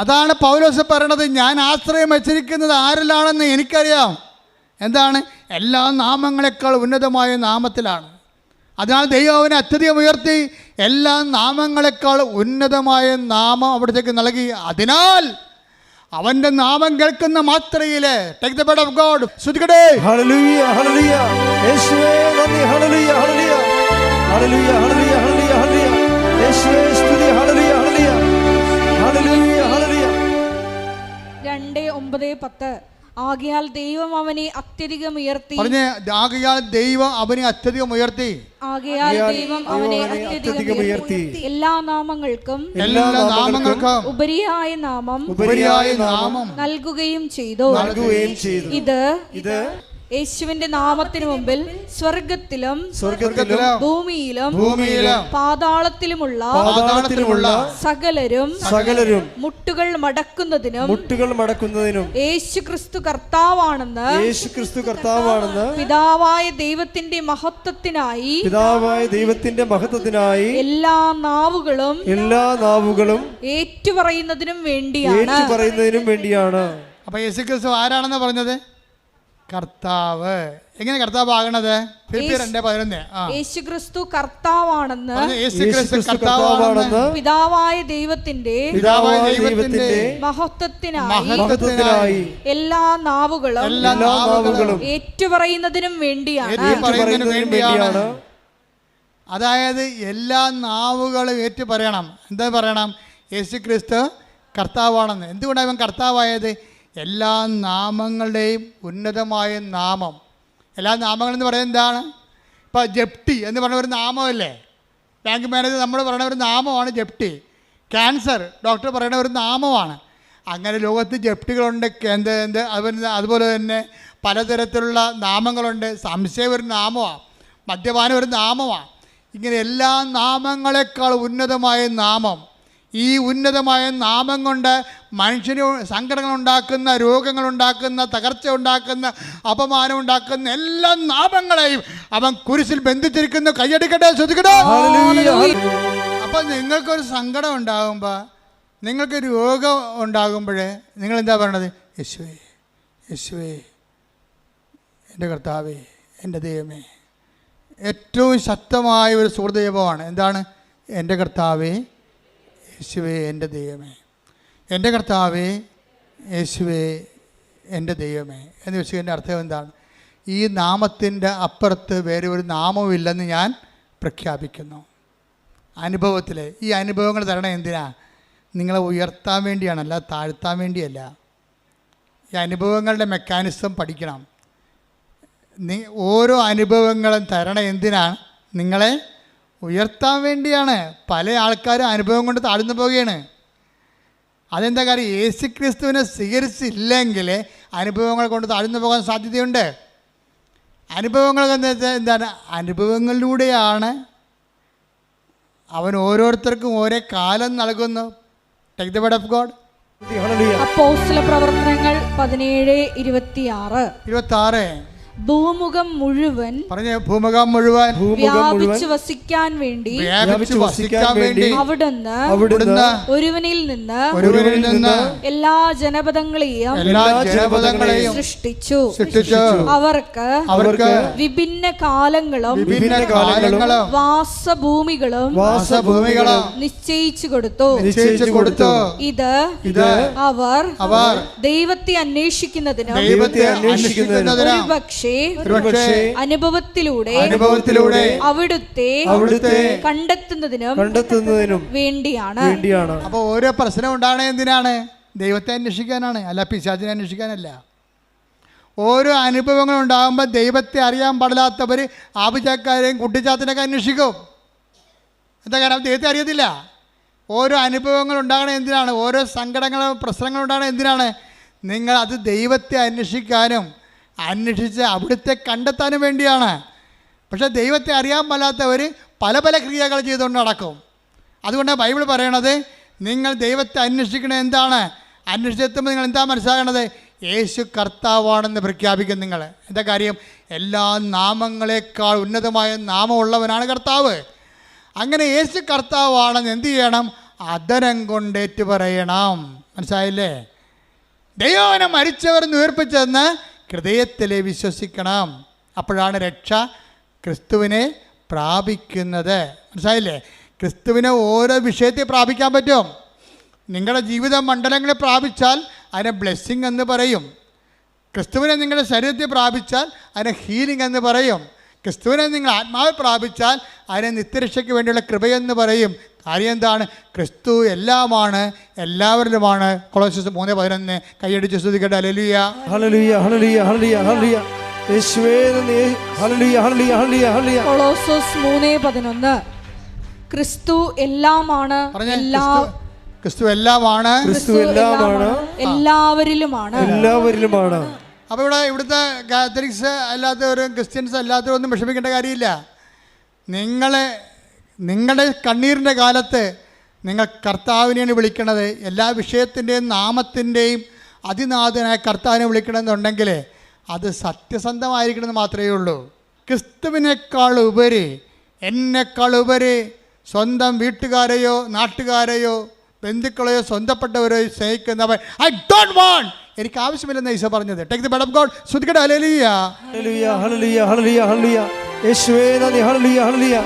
അതാണ് പൗലോസ് പറയണത്, ഞാൻ ആശ്രയം വച്ചിരിക്കുന്നത് ആരിലാണെന്ന് എനിക്കറിയാം. എന്താണ്? എല്ലാ നാമങ്ങളെക്കാൾ ഉന്നതമായ നാമത്തിലാണ്. അതിനാൽ ദൈവം അവനെ അത്യധികം ഉയർത്തി എല്ലാ നാമങ്ങളെക്കാൾ ഉന്നതമായ നാമം അവിടത്തേക്ക് നൽകി. അതിനാൽ അവൻ്റെ നാമം കേൾക്കുന്ന മാത്രയിൽ take the word of God സ്തുതിക്കട്ടെ. ഹല്ലേലൂയ ഹല്ലേലൂയ യേശുവേ നന്ദി. ഹല്ലേലൂയ ഹല്ലേലൂയ ഹല്ലേലൂയ ഹല്ലേലൂയ ഹല്ലേലൂയ ഹല്ലേലൂയ യേശുവേ സ്തുതി. ഹല്ലേലൂയ ഹല്ലേലൂയ ഹല്ലേലൂയ ഹല്ലേലൂയ. 2:9-10 ആകയാൽ ദൈവം അവനെ അത്യധികം ഉയർത്തി. പറഞ്ഞേ, ആകയാൽ ദൈവം അവനെ അത്യധികം ഉയർത്തി. ആകയാൽ ദൈവം അവനെ അത്യധികം ഉയർത്തി. എല്ലാ നാമങ്ങൾക്കും ഉപരിയായ നാമം നൽകുകയും ചെയ്തു. ഇത് യേശുവിന്റെ നാമത്തിനു മുമ്പിൽ സ്വർഗത്തിലും ഭൂമിയിലും പാതാളത്തിലുമുള്ള സകലരും മുട്ടുകൾ മടക്കുന്നതിനും യേശു ക്രിസ്തു കർത്താവാണെന്ന് പിതാവായ ദൈവത്തിന്റെ മഹത്വത്തിനായി എല്ലാ നാവുകളും ഏറ്റുപറയുന്നതിനും വേണ്ടിയാണ്. അപ്പൊ യേശു ക്രിസ്തു ആരാണെന്ന് പറഞ്ഞത്? കർത്താവ്. എങ്ങനെ കർത്താവ് ആകണത്? യേശു ക്രിസ്തു കർത്താവാണെന്ന് പിതാവായ ദൈവത്തിന്റെ മഹത്വത്തിനായി എല്ലാ നാവുകളും ഏറ്റുപറയുന്നതിനും വേണ്ടിയാണ്. അതായത് എല്ലാ നാവുകളും ഏറ്റു പറയണം. എന്താ പറയണം? യേശു ക്രിസ്തു കർത്താവാണെന്ന്. എന്തുകൊണ്ടാണ് ഇവൻ കർത്താവായത്? എല്ലാ നാമങ്ങളുടെയും ഉന്നതമായ നാമം. എല്ലാ നാമങ്ങളെന്ന് പറയുന്നത് എന്താണ്? ഇപ്പോൾ ജപ്തി എന്ന് പറഞ്ഞ ഒരു നാമമല്ലേ? ബാങ്ക് മാനേജർ നമ്മൾ പറയുന്ന ഒരു നാമമാണ് ജപ്തി. ക്യാൻസർ ഡോക്ടർ പറയുന്ന ഒരു നാമമാണ്. അങ്ങനെ ലോകത്ത് ജപ്തികളുണ്ട്. അതുപോലെ തന്നെ പലതരത്തിലുള്ള നാമങ്ങളുണ്ട്. സംശയം ഒരു നാമമാണ്, മദ്യപാനം ഒരു നാമമാണ്. ഇങ്ങനെ എല്ലാ നാമങ്ങളെക്കാൾ ഉന്നതമായ നാമം. ഈ ഉന്നതമായ നാമം കൊണ്ട് മനുഷ്യന് സങ്കടങ്ങളുണ്ടാക്കുന്ന, രോഗങ്ങളുണ്ടാക്കുന്ന, തകർച്ച ഉണ്ടാക്കുന്ന, അപമാനം ഉണ്ടാക്കുന്ന എല്ലാ നാമങ്ങളെയും അവൻ കുരിശിൽ ബന്ധിച്ചിരിക്കുന്നു. കയ്യടിക്കട്ടെ, ശ്രദ്ധിക്കട്ടെ. അപ്പം നിങ്ങൾക്കൊരു സങ്കടം ഉണ്ടാകുമ്പോൾ, നിങ്ങൾക്ക് രോഗം ഉണ്ടാകുമ്പോൾ നിങ്ങൾ എന്താ പറയണത്? യേശുവേ, യേശുവേ, എൻ്റെ കർത്താവേ, എൻ്റെ ദൈവമേ. ഏറ്റവും ശക്തമായ ഒരു സുഹൃദൈവമാണ്. എന്താണ്? എൻ്റെ കർത്താവേ, യേശുവേ, എൻ്റെ ദൈവമേ. എൻ്റെ കർത്താവേ, യേശുവേ, എൻ്റെ ദൈവമേ എന്ന് വെച്ചതിൻ്റെ അർത്ഥം എന്താണ്? ഈ നാമത്തിൻ്റെ അപ്പുറത്ത് വേറെ ഒരു നാമവുമില്ലെന്ന് ഞാൻ പ്രഖ്യാപിക്കുന്നു. അനുഭവത്തിൽ ഈ അനുഭവങ്ങൾ തരണം എന്തിനാ? നിങ്ങളെ ഉയർത്താൻ വേണ്ടിയാണ്, അല്ല താഴ്ത്താൻ വേണ്ടിയല്ല. ഈ അനുഭവങ്ങളുടെ മെക്കാനിസം പഠിക്കണം. ഓരോ അനുഭവങ്ങളും തരണം എന്തിനാണ്? നിങ്ങളെ ഉയർത്താൻ വേണ്ടിയാണ്. പല ആൾക്കാരും അനുഭവം കൊണ്ട് താഴ്ന്നു പോവുകയാണ്. അതെന്താ കാര്യം? യേശു ക്രിസ്തുവിനെ സ്വീകരിച്ചില്ലെങ്കിൽ അനുഭവങ്ങൾ കൊണ്ട് താഴ്ന്നു പോകാൻ സാധ്യതയുണ്ട്. അനുഭവങ്ങൾ എന്താണ്? അനുഭവങ്ങളിലൂടെയാണ് അവൻ ഓരോരുത്തർക്കും ഓരോ കാലം നൽകുന്നു. Take the word of God. അപ്പോസ്തലപ്രവർത്തനങ്ങൾ 17:26 ഭൂമുഖം മുഴുവൻ വ്യാപിച്ചു വസിക്കാൻ വേണ്ടി അവിടുന്ന് ഒരുവനിൽ നിന്ന് എല്ലാ ജനപദങ്ങളെയും സൃഷ്ടിച്ചു. അവർക്ക് വിഭിന്ന കാലങ്ങളും വാസഭൂമികളും നിശ്ചയിച്ചു കൊടുത്തു. ഇത് അവർ ദൈവത്തെ അന്വേഷിക്കുന്നതിനും ഒരുപക്ഷേ അനുഭവത്തിലൂടെ അവിടുത്തെ കണ്ടെത്തുന്നതിനും വേണ്ടിയാണ്. അപ്പോൾ ഓരോ പ്രശ്നം ഉണ്ടാകണേ എന്തിനാണ്? ദൈവത്തെ അന്വേഷിക്കാനാണ്, അല്ല പിശാചിനെ അന്വേഷിക്കാനല്ല. ഓരോ അനുഭവങ്ങൾ ഉണ്ടാകുമ്പോൾ ദൈവത്തെ അറിയാൻ പാടില്ലാത്തവർ ആഭിചാക്കാരെയും കുട്ടിച്ചാത്തിനൊക്കെ അന്വേഷിക്കും. എന്താ കാരണം? ദൈവത്തെ അറിയത്തില്ല. ഓരോ അനുഭവങ്ങൾ ഉണ്ടാകണേ എന്തിനാണ്? ഓരോ സങ്കടങ്ങളും പ്രശ്നങ്ങളും ഉണ്ടാകണേ എന്തിനാണ്? നിങ്ങൾ അത് ദൈവത്തെ അന്വേഷിക്കാനും അന്വേഷിച്ച് അവിടുത്തെ കണ്ടെത്താനും വേണ്ടിയാണ്. പക്ഷേ ദൈവത്തെ അറിയാൻ പാടില്ലാത്തവർ പല പല ക്രിയകൾ ചെയ്തുകൊണ്ട് നടക്കും. അതുകൊണ്ടാണ് ബൈബിൾ പറയണത്, നിങ്ങൾ ദൈവത്തെ അന്വേഷിക്കണത് എന്താണ്? അന്വേഷിച്ചെത്തുമ്പോൾ നിങ്ങൾ എന്താ മനസ്സിലാകണത്? യേശു കർത്താവാണെന്ന് പ്രഖ്യാപിക്കും നിങ്ങൾ. എന്താ കാര്യം? എല്ലാ നാമങ്ങളെക്കാൾ ഉന്നതമായ നാമമുള്ളവനാണ് കർത്താവ്. അങ്ങനെ യേശു കർത്താവാണെന്ന് എന്ത് ചെയ്യണം? അധരം കൊണ്ടേറ്റു പറയണം. മനസ്സിലായില്ലേ? ദൈവനെ മരിച്ചവർ ഉയർപ്പിച്ചെന്ന് ഹൃദയത്തിലെ വിശ്വസിക്കണം. അപ്പോഴാണ് രക്ഷ ക്രിസ്തുവിനെ പ്രാപിക്കുന്നത്. മനസ്സിലായില്ലേ? ക്രിസ്തുവിനെ ഓരോ വിഷയത്തെ പ്രാപിക്കാൻ പറ്റും. നിങ്ങളുടെ ജീവിത മണ്ഡലങ്ങളെ പ്രാപിച്ചാൽ അതിനെ ബ്ലെസ്സിങ് എന്ന് പറയും. ക്രിസ്തുവിനെ നിങ്ങളുടെ ശരീരത്തെ പ്രാപിച്ചാൽ അതിനെ ഹീലിംഗ് എന്ന് പറയും. ക്രിസ്തുവിനെ നിങ്ങൾ ആത്മാവിൽ പ്രാപിച്ചാൽ അതിനെ നിത്യരക്ഷയ്ക്ക് വേണ്ടിയുള്ള കൃപയെന്ന് പറയും. കാര്യം എന്താണ്? ക്രിസ്തു എല്ലാമാണ്, എല്ലാവരിലുമാണ്. കൊളോസ്യസ് 3:11 കൈയടിച്ച് സ്തുതിക്കട്ടെ. ഹല്ലേലൂയ, ഹല്ലേലൂയ, ഹല്ലേലൂയ, ഹല്ലേലൂയ, ഹല്ലേലൂയ. യേശുവേ നന്ദി. ഹല്ലേലൂയ, ഹല്ലേലൂയ, ഹല്ലേലൂയ, ഹല്ലേലൂയ. കൊളോസ്സോസ് 3:11 ക്രിസ്തു എല്ലാമാണ്, ക്രിസ്തു എല്ലാമാണ്, ക്രിസ്തു എല്ലാമാണ്, എല്ലാവരിലുമാണ്, എല്ലാവരിലുമാണ്. അപ്പോൾ ഇവിടുത്തെ കാത്തലിക്സ് അല്ലാത്തവരും ക്രിസ്ത്യൻസ് അല്ലാത്തവരും ഒന്നും വിഷമിക്കേണ്ട കാര്യമില്ല. നിങ്ങളുടെ കണ്ണീരിൻ്റെ കാലത്ത് നിങ്ങൾ കർത്താവിനെയാണ് വിളിക്കണത്. എല്ലാ വിഷയത്തിൻ്റെയും നാമത്തിൻ്റെയും അതിനാഥനായ കർത്താവിനെ വിളിക്കണമെന്നുണ്ടെങ്കിൽ അത് സത്യസന്ധമായിരിക്കണമെന്ന് മാത്രമേ ഉള്ളൂ. ക്രിസ്തുവിനേക്കാൾ ഉപരി, എന്നെക്കാൾ ഉപരി സ്വന്തം വീട്ടുകാരെയോ നാട്ടുകാരെയോ ബന്ധുക്കളെയോ സ്വന്തപ്പെട്ടവരെയോ സ്നേഹിക്കുന്നവൻ ഐ ഡോണ്ട് വാണ്ട്, എനിക്ക് ആവശ്യമില്ലെന്ന് ഈശോ പറഞ്ഞത്. Take the word of God. സ്തുതിക്കട്ടെ. ഹല്ലേലൂയ, ഹല്ലേലൂയ, ഹല്ലേലൂയ, ഹല്ലേലൂയ, ഹല്ലേലൂയ. യേശുവേ നന്ദി. ഹല്ലേലൂയ, ഹല്ലേലൂയ.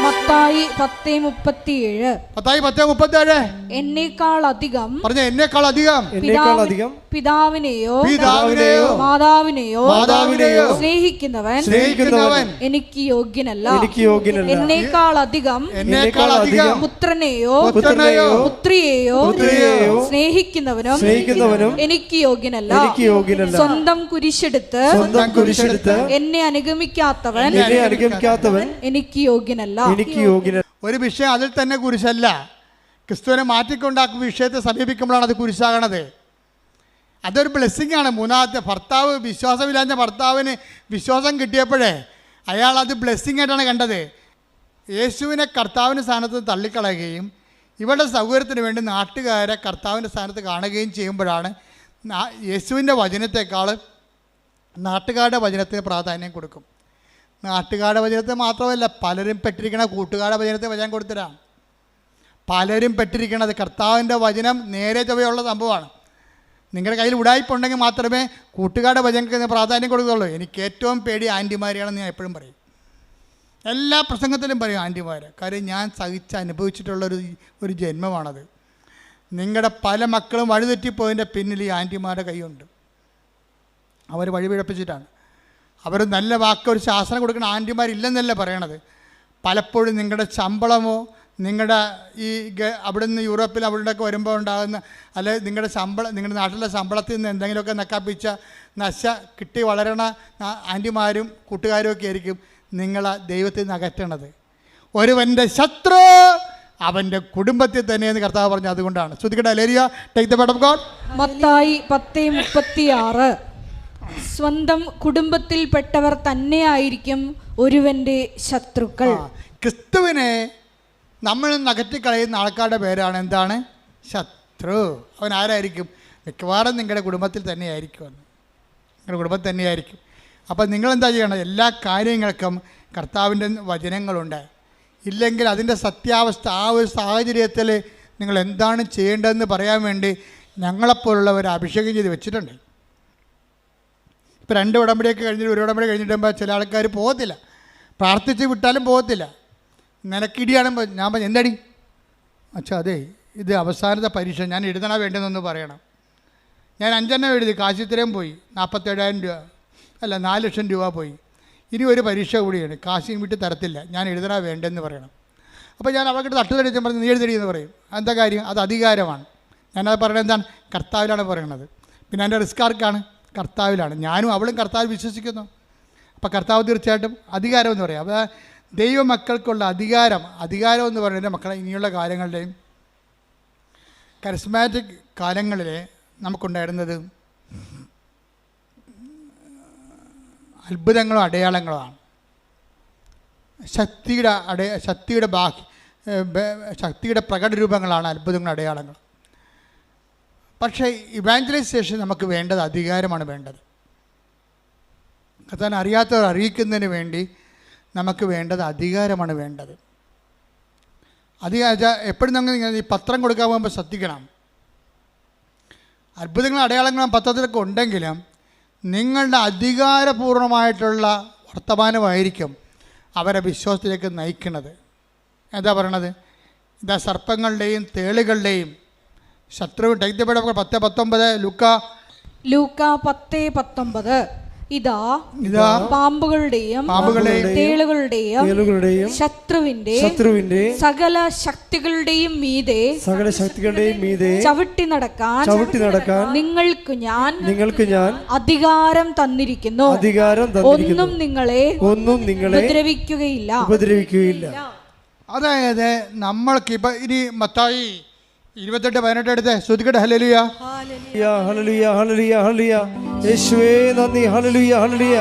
മത്തായി 10:37 എന്നേക്കാൾ അധികം, പറഞ്ഞ എന്നേക്കാൾ അധികം, പിതാവിനെയോ മാതാവിനെയോ സ്നേഹിക്കുന്നവൻ എനിക്ക് യോഗ്യനല്ല. എന്നേക്കാൾ അധികം പുത്രനെയോ പുത്രിയെയോ സ്നേഹിക്കുന്നവനും എനിക്ക് യോഗ്യനല്ല. സ്വന്തം കുരിശെടുത്ത് എന്നെ അനുഗമിക്കാത്തവൻ എനിക്ക് യോഗ്യനല്ല. ഒരു വിഷയം അതിൽ തന്നെ കുരിശല്ല. ക്രിസ്തുവിനെ മാറ്റിക്കൊണ്ടാക്കുന്ന വിഷയത്തെ സമീപിക്കുമ്പോഴാണ് അത് കുരിശാകണത്. അതൊരു ബ്ലെസ്സിങ് ആണ്. മൂന്നാമത്തെ ഭർത്താവ്, വിശ്വാസമില്ലാത്ത ഭർത്താവിന് വിശ്വാസം കിട്ടിയപ്പോഴേ അയാൾ അത് ബ്ലെസ്സിങ് ആയിട്ടാണ് കണ്ടത്. യേശുവിനെ കർത്താവിൻ്റെ സ്ഥാനത്ത് തള്ളിക്കളയുകയും ഇവരുടെ സൗകര്യത്തിന് വേണ്ടി നാട്ടുകാരെ കർത്താവിൻ്റെ സ്ഥാനത്ത് കാണുകയും ചെയ്യുമ്പോഴാണ് യേശുവിൻ്റെ വചനത്തെക്കാൾ നാട്ടുകാരുടെ വചനത്തിന് പ്രാധാന്യം കൊടുക്കും. നാട്ടുകാരുടെ വചനത്തെ മാത്രമല്ല, പലരും പെട്ടിരിക്കണ കൂട്ടുകാരുടെ വചനത്തെ വചനം കൊടുത്തരാം. പലരും പെട്ടിരിക്കണത് കർത്താവിൻ്റെ വചനം നേരെ ചൊവ്വയുള്ള സംഭവമാണ്. നിങ്ങളുടെ കയ്യിൽ ഉടായ്പുണ്ടെങ്കിൽ മാത്രമേ കൂട്ടുകാരുടെ വചനത്തിന് പ്രാധാന്യം കൊടുക്കുകയുള്ളൂ. എനിക്ക് ഏറ്റവും പേടി ആൻറ്റിമാരെയാണെന്ന് ഞാൻ എപ്പോഴും പറയും. എല്ലാ പ്രസംഗത്തിലും പറയും ആൻറ്റിമാർ. കാര്യം ഞാൻ അനുഭവിച്ചിട്ടുള്ളൊരു ജന്മമാണത്. നിങ്ങളുടെ പല മക്കളും വഴിതെറ്റിപ്പോയതിൻ്റെ പിന്നിൽ ഈ ആൻറ്റിമാരുടെ കൈയുണ്ട്. അവർ വഴിപിഴപ്പിച്ചിട്ടാണ്. അവർ നല്ല വാക്ക്, ഒരു ശാസനം കൊടുക്കുന്ന ആൻറ്റിമാരില്ലെന്നല്ല പറയണത്. പലപ്പോഴും നിങ്ങളുടെ ശമ്പളമോ നിങ്ങളുടെ ഈ അവിടെ നിന്ന് യൂറോപ്പിൽ അവിടെയൊക്കെ വരുമ്പോൾ ഉണ്ടാകുന്ന, അല്ലെ നിങ്ങളുടെ നാട്ടിലെ ശമ്പളത്തിൽ നിന്ന് എന്തെങ്കിലുമൊക്കെ നക്കാപ്പിച്ച കിട്ടി വളരണ ആൻറ്റിമാരും കൂട്ടുകാരും ഒക്കെ ആയിരിക്കും നിങ്ങളെ ദൈവത്തിൽ നിന്ന് അകറ്റണത്. ഒരുവൻ്റെ ശത്രു അവൻ്റെ കുടുംബത്തിൽ തന്നെയെന്ന് കർത്താവ് പറഞ്ഞു. അതുകൊണ്ടാണ്. ശ്രുതിക്കട്ടെ. ഹല്ലേലൂയ. Take the word of God. Mathai 10:36 സ്വന്തം കുടുംബത്തിൽപ്പെട്ടവർ തന്നെയായിരിക്കും ഒരുവൻ്റെ ശത്രുക്കൾ. ക്രിസ്തുവിനെ നമ്മൾ നകറ്റിക്കളയുന്ന ആൾക്കാരുടെ പേരാണ് എന്താണ്? ശത്രു. അവൻ ആരായിരിക്കും? മിക്കവാറും നിങ്ങളുടെ കുടുംബത്തിൽ തന്നെയായിരിക്കും. നിങ്ങളുടെ കുടുംബത്തിൽ തന്നെയായിരിക്കും. അപ്പം നിങ്ങളെന്താ ചെയ്യണം? എല്ലാ കാര്യങ്ങൾക്കും കർത്താവിൻ്റെ വചനങ്ങളുണ്ട്. ഇല്ലെങ്കിൽ അതിൻ്റെ സത്യാവസ്ഥ, ആ ഒരു സാഹചര്യത്തിൽ നിങ്ങൾ എന്താണ് ചെയ്യേണ്ടതെന്ന് പറയാൻ വേണ്ടി ഞങ്ങളെപ്പോലുള്ളവർ അഭിഷേകം ചെയ്ത് വെച്ചിട്ടുണ്ട്. ഇപ്പോൾ 2 ഉടമ്പടിയൊക്കെ കഴിഞ്ഞിട്ട് 1 ഉടമ്പടി കഴിഞ്ഞിട്ടുമ്പോൾ ചില ആൾക്കാർ പോകത്തില്ല. പ്രാർത്ഥിച്ച് വിട്ടാലും പോകത്തില്ല. നിനക്കിടിയാണെങ്കിൽ ഞാൻ പറഞ്ഞു എന്തടി അച്ഛാ, അതെ ഇത് അവസാനത്തെ പരീക്ഷ, ഞാൻ എഴുതണ വേണ്ടെന്നൊന്ന് പറയണം. ഞാൻ 5 എണ്ണം എഴുതി, കാശിത്രയും പോയി, 47,000 രൂപ അല്ല 4 ലക്ഷം രൂപ പോയി. ഇനി ഒരു പരീക്ഷ കൂടിയാണ്, കാശിയും വിട്ട് തരത്തില്ല, ഞാൻ എഴുതണ വേണ്ടെന്ന് പറയണം. അപ്പോൾ ഞാൻ അവർക്ക് തട്ടുതടിച്ച് പറഞ്ഞ് നീ എഴുതടി എന്ന് പറയും. എന്താ കാര്യം? അത് അധികാരമാണ്. ഞാനത് പറയണത് എന്താണ്? കർത്താവിലാണ് പറയണത്. പിന്നെ എൻ്റെ റിസ്ക് ആർക്കാണ്? കർത്താവിലാണ്. ഞാനും അവളും കർത്താവിൽ വിശ്വസിക്കുന്നു. അപ്പോൾ കർത്താവ് തീർച്ചയായിട്ടും അധികാരം എന്ന് പറയാം. അപ്പോൾ ദൈവമക്കൾക്കുള്ള അധികാരം എന്ന് പറയുന്നത് മക്കളെ ഇനിയുള്ള കാര്യങ്ങളുടെയും കരിസ്മാറ്റിക് കാലങ്ങളിൽ നമുക്കുണ്ടായിരുന്നത് അത്ഭുതങ്ങളും അടയാളങ്ങളുമാണ്. ശക്തിയുടെ പ്രകടരൂപങ്ങളാണ് അത്ഭുതങ്ങളും അടയാളങ്ങളും. പക്ഷേ ഇവാഞ്ചലൈസേഷൻ നമുക്ക് വേണ്ടത് അധികാരമാണ് വേണ്ടത്. കർത്താവിനെ അറിയാത്തവർ അറിയിക്കുന്നതിന് വേണ്ടി നമുക്ക് വേണ്ടത് അധികാരമാണ് വേണ്ടത്. എപ്പോഴും നമ്മൾ ഈ പത്രം കൊടുക്കാൻ പോകുമ്പോൾ ശ്രദ്ധിക്കണം. അത്ഭുതങ്ങളും അടയാളങ്ങളും പത്രത്തിലൊക്കെ ഉണ്ടെങ്കിലും നിങ്ങളുടെ അധികാരപൂർണമായിട്ടുള്ള വർത്തമാനമായിരിക്കും അവരെ വിശ്വാസത്തിലേക്ക് നയിക്കുന്നത്. എന്താ പറയണത്? ഇതാ സർപ്പങ്ങളുടെയും തേളുകളുടെയും ശത്രു 10:19 ലൂക്ക 10:19 ഇതാ പാമ്പുകളുടെയും തേളുകളുടെയും ശത്രുവിന്റെ സകല ശക്തികളുടെയും മീതെ ചവിട്ടി നടക്കാൻ നിങ്ങൾക്ക് ഞാൻ അധികാരം തന്നിരിക്കുന്നു. ഒന്നും നിങ്ങളെ ഉപദ്രവിക്കുകയില്ല. അതായത് നമ്മൾക്ക് ഇപ്പൊ ഇനി മത്തായി 28:18 എടുത്ത് ശ്രുതിക്കട്ടെ. ഹല്ലേലൂയ ഹല്ലേലൂയ ഹല്ലേലൂയ ഹല്ലേലൂയ. യേശുവേ നന്ദി. ഹല്ലേലൂയ ഹല്ലേലൂയ.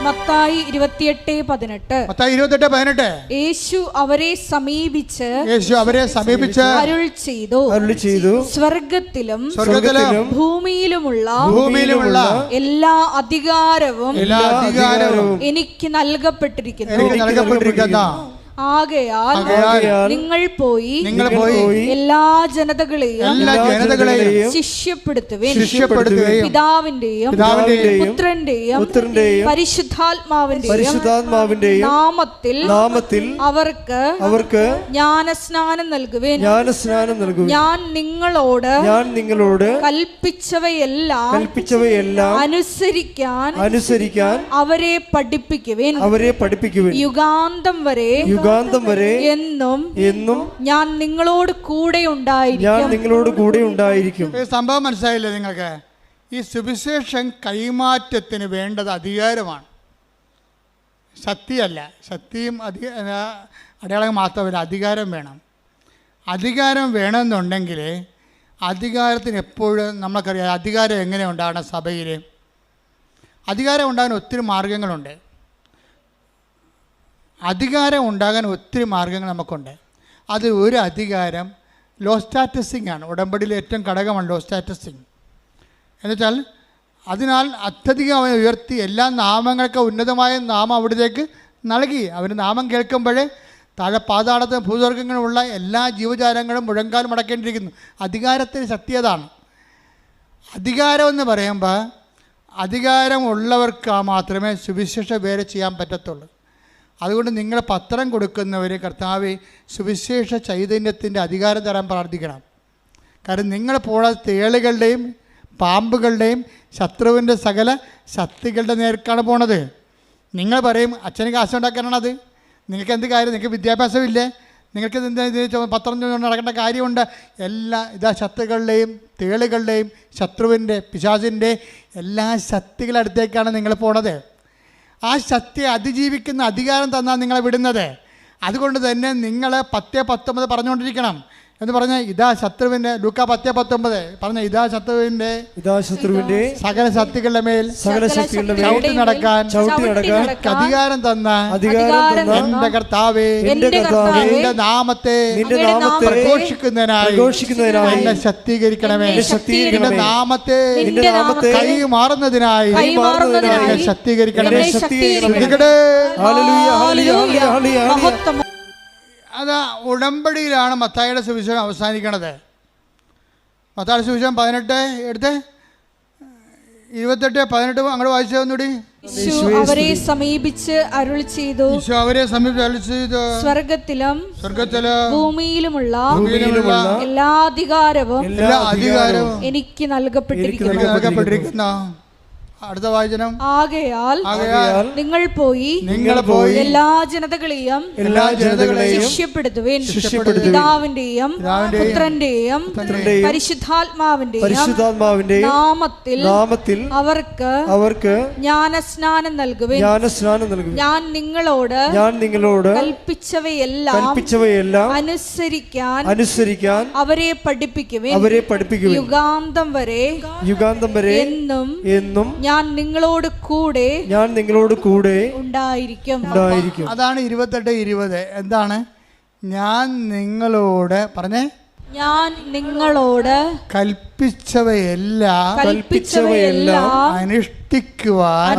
മത്തായി 28:18 യേശു അവരെ സമീപിച്ച് അരുൾ ചെയ്തു, സ്വർഗത്തിലും ഭൂമിയിലുമുള്ള എല്ലാ അധികാരവും എനിക്ക് നൽകപ്പെട്ടിരിക്കുന്നു. ആകയാൽ നിങ്ങൾ പോയി എല്ലാ ജനതകളെയും ശിഷ്യപ്പെടുത്തുവിൻ. പിതാവിന്റെയും പുത്രന്റെയും പരിശുദ്ധാത്മാവിന്റെയും നാമത്തിൽ അവർക്ക് ജ്ഞാനസ്നാനം നൽകുവിൻ. ഞാൻ നിങ്ങളോട് കൽപ്പിച്ചവയെല്ലാം അനുസരിക്കാൻ അവരെ പഠിപ്പിക്കുവിൻ. യുഗാന്തം വരെ എന്നും ഞാൻ നിങ്ങളോട് കൂടെ ഉണ്ടായിരിക്കും. സംഭവം മനസ്സിലായില്ലേ നിങ്ങൾക്ക്? ഈ സുവിശേഷം കൈമാറ്റത്തിന് വേണ്ടത് അധികാരമാണ്, ശക്തിയല്ല. ശക്തിയും അടയാളം മാത്രമല്ല, അധികാരം വേണം. അധികാരം വേണമെന്നുണ്ടെങ്കിൽ അധികാരത്തിന് എപ്പോഴും നമുക്കറിയാം അധികാരം എങ്ങനെ ഉണ്ടാകണം. സഭയിൽ അധികാരം ഉണ്ടാകാൻ ഒത്തിരി മാർഗങ്ങളുണ്ട്. അധികാരം ഉണ്ടാകാൻ ഒത്തിരി മാർഗങ്ങൾ നമുക്കുണ്ട്. അതിൽ ഒരു അധികാരം ലോ സ്റ്റാറ്റസിങ് ആണ്. ഉടമ്പടിയിലെ ഏറ്റവും ഘടകമാണ് ലോ സ്റ്റാറ്റസിങ്. എന്നുവെച്ചാൽ അതിനാൽ അത്യധികം അവനെ ഉയർത്തി എല്ലാ നാമങ്ങൾക്ക് ഉന്നതമായ നാമം അവിടത്തേക്ക് നൽകി. അവന് നാമം കേൾക്കുമ്പോഴേ താഴെ പാതാളത്തിന് ഭൂസ്വർഗങ്ങളുമുള്ള എല്ലാ ജീവജാലങ്ങളും മുഴങ്കാൽ മടക്കേണ്ടിയിരിക്കുന്നു. അധികാരത്തിന് ശക്തി അതാണ്. അധികാരമെന്ന് പറയുമ്പോൾ അധികാരമുള്ളവർക്ക് മാത്രമേ സുവിശേഷ വേല ചെയ്യാൻ പറ്റത്തുള്ളൂ. അതുകൊണ്ട് നിങ്ങൾ പത്രം കൊടുക്കുന്നവർ കർത്താവെ സുവിശേഷ ചൈതന്യത്തിൻ്റെ അധികാരം തരാൻ പ്രാർത്ഥിക്കണം. കാരണം നിങ്ങൾ പോണത് തേളുകളുടെയും പാമ്പുകളുടെയും ശത്രുവിൻ്റെ സകല ശക്തികളുടെ നേർക്കാണ് പോണത്. നിങ്ങൾ പറയും അച്ഛന് കാശുണ്ടാക്കാനാണത്. നിങ്ങൾക്ക് എന്ത് കാര്യം? നിങ്ങൾക്ക് വിദ്യാഭ്യാസമില്ലേ? നിങ്ങൾക്ക് എന്താ പത്രം നടക്കേണ്ട കാര്യമുണ്ട്? ഇതാ ശത്രുക്കളുടെയും തേളുകളുടെയും ശത്രുവിൻ്റെ പിശാചിൻ്റെ എല്ലാ ശക്തികളുടെ അടുത്തേക്കാണ് നിങ്ങൾ പോണത്. ആ ശക്തിയെ അതിജീവിക്കുന്ന അധികാരം തന്നാൽ നിങ്ങളെ വിടുന്നത്. അതുകൊണ്ട് തന്നെ നിങ്ങൾ 10:19 പറഞ്ഞുകൊണ്ടിരിക്കണം എന്ന് പറഞ്ഞാൽ ഇതാ ശത്രുവിൻ്റെ ലൂക്ക 10:19 പറഞ്ഞ ഇതാ ശത്രുവിൻ്റെ സകല ശക്തികളുടെ മേൽ ചവിട്ടി നടക്കാൻ അധികാരം തന്ന എന്റെ കർത്താവേ എന്റെ നാമത്തെ പ്രഘോഷിക്കുന്നതിനായി എന്നെ ശക്തീകരിക്കണമേ. എന്റെ നാമത്തെ കൈ മാറുന്നതിനായി എന്നെ ശക്തീകരിക്കണമേ. അത് ഉടമ്പടിയിലാണ് മത്തായിയുടെ സുവിശേഷം അവസാനിക്കണത്. മത്തായിയുടെ സുവിശേഷം 18 എടുത്ത് 28-18 അങ്ങോട്ട് വായിച്ചു ഒന്നുകൂടി. അവരെ സമീപിച്ച് അരുൾ ചെയ്തു, സ്വർഗത്തിലും ഭൂമിയിലുമുള്ള എല്ലാ അധികാരവും എനിക്ക് നൽകപ്പെട്ടിരിക്കുന്നു. അടുത്ത വാചനം. ആകയാൽ നിങ്ങൾ പോയി എല്ലാ ജനതകളെയും ശിഷ്യപ്പെടുത്തുവിൻ. പിതാവിന്റെയും പുത്രന്റെയും പരിശുദ്ധാത്മാവിന്റെയും നാമത്തിൽ അവർക്ക് ജ്ഞാനസ്നാനം നൽകുവിൻ. ഞാൻ നിങ്ങളോട് കൽപ്പിച്ചവയെല്ലാം അനുസരിക്കാൻ അവരെ പഠിപ്പിക്കുവിൻ. യുഗാന്തം വരെ എന്നും ഞാൻ നിങ്ങളോട് കൂടെ ഉണ്ടായിരിക്കും. അതാണ് 28-20. എന്താണ്? ഞാൻ നിങ്ങളോട് പറഞ്ഞേ. ഞാൻ നിങ്ങളോട് കൽപ്പിച്ചവയെല്ലാം അനുഷ്ഠിക്കുവാൻ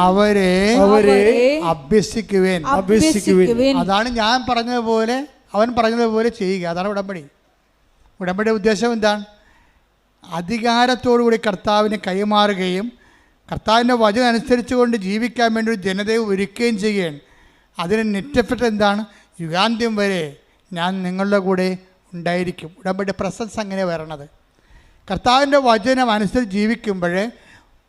അവരെ അഭ്യസിക്കുവേൻ. അതാണ് ഞാൻ പറഞ്ഞതുപോലെ അവൻ പറഞ്ഞതുപോലെ ചെയ്യുക. അതാണ് ഉടമ്പടി. ഉടമ്പടിയുടെ ഉദ്ദേശം എന്താണ്? അധികാരത്തോടുകൂടി കർത്താവിന് കൈമാറുകയും കർത്താവിൻ്റെ വചനം അനുസരിച്ചുകൊണ്ട് ജീവിക്കാൻ വേണ്ടി ഒരു ജനതയെ ഒരുക്കുകയും ചെയ്യുകയാണ്. അതിന് നെറ്റ് എഫക്റ്റ് എന്താണ്? യുഗാന്ത്യം വരെ ഞാൻ നിങ്ങളുടെ കൂടെ ഉണ്ടായിരിക്കും. ഉടമ്പടി പ്രസൻസ് അങ്ങനെ വരണത്. കർത്താവിൻ്റെ വചനം അനുസരിച്ച് ജീവിക്കുമ്പോൾ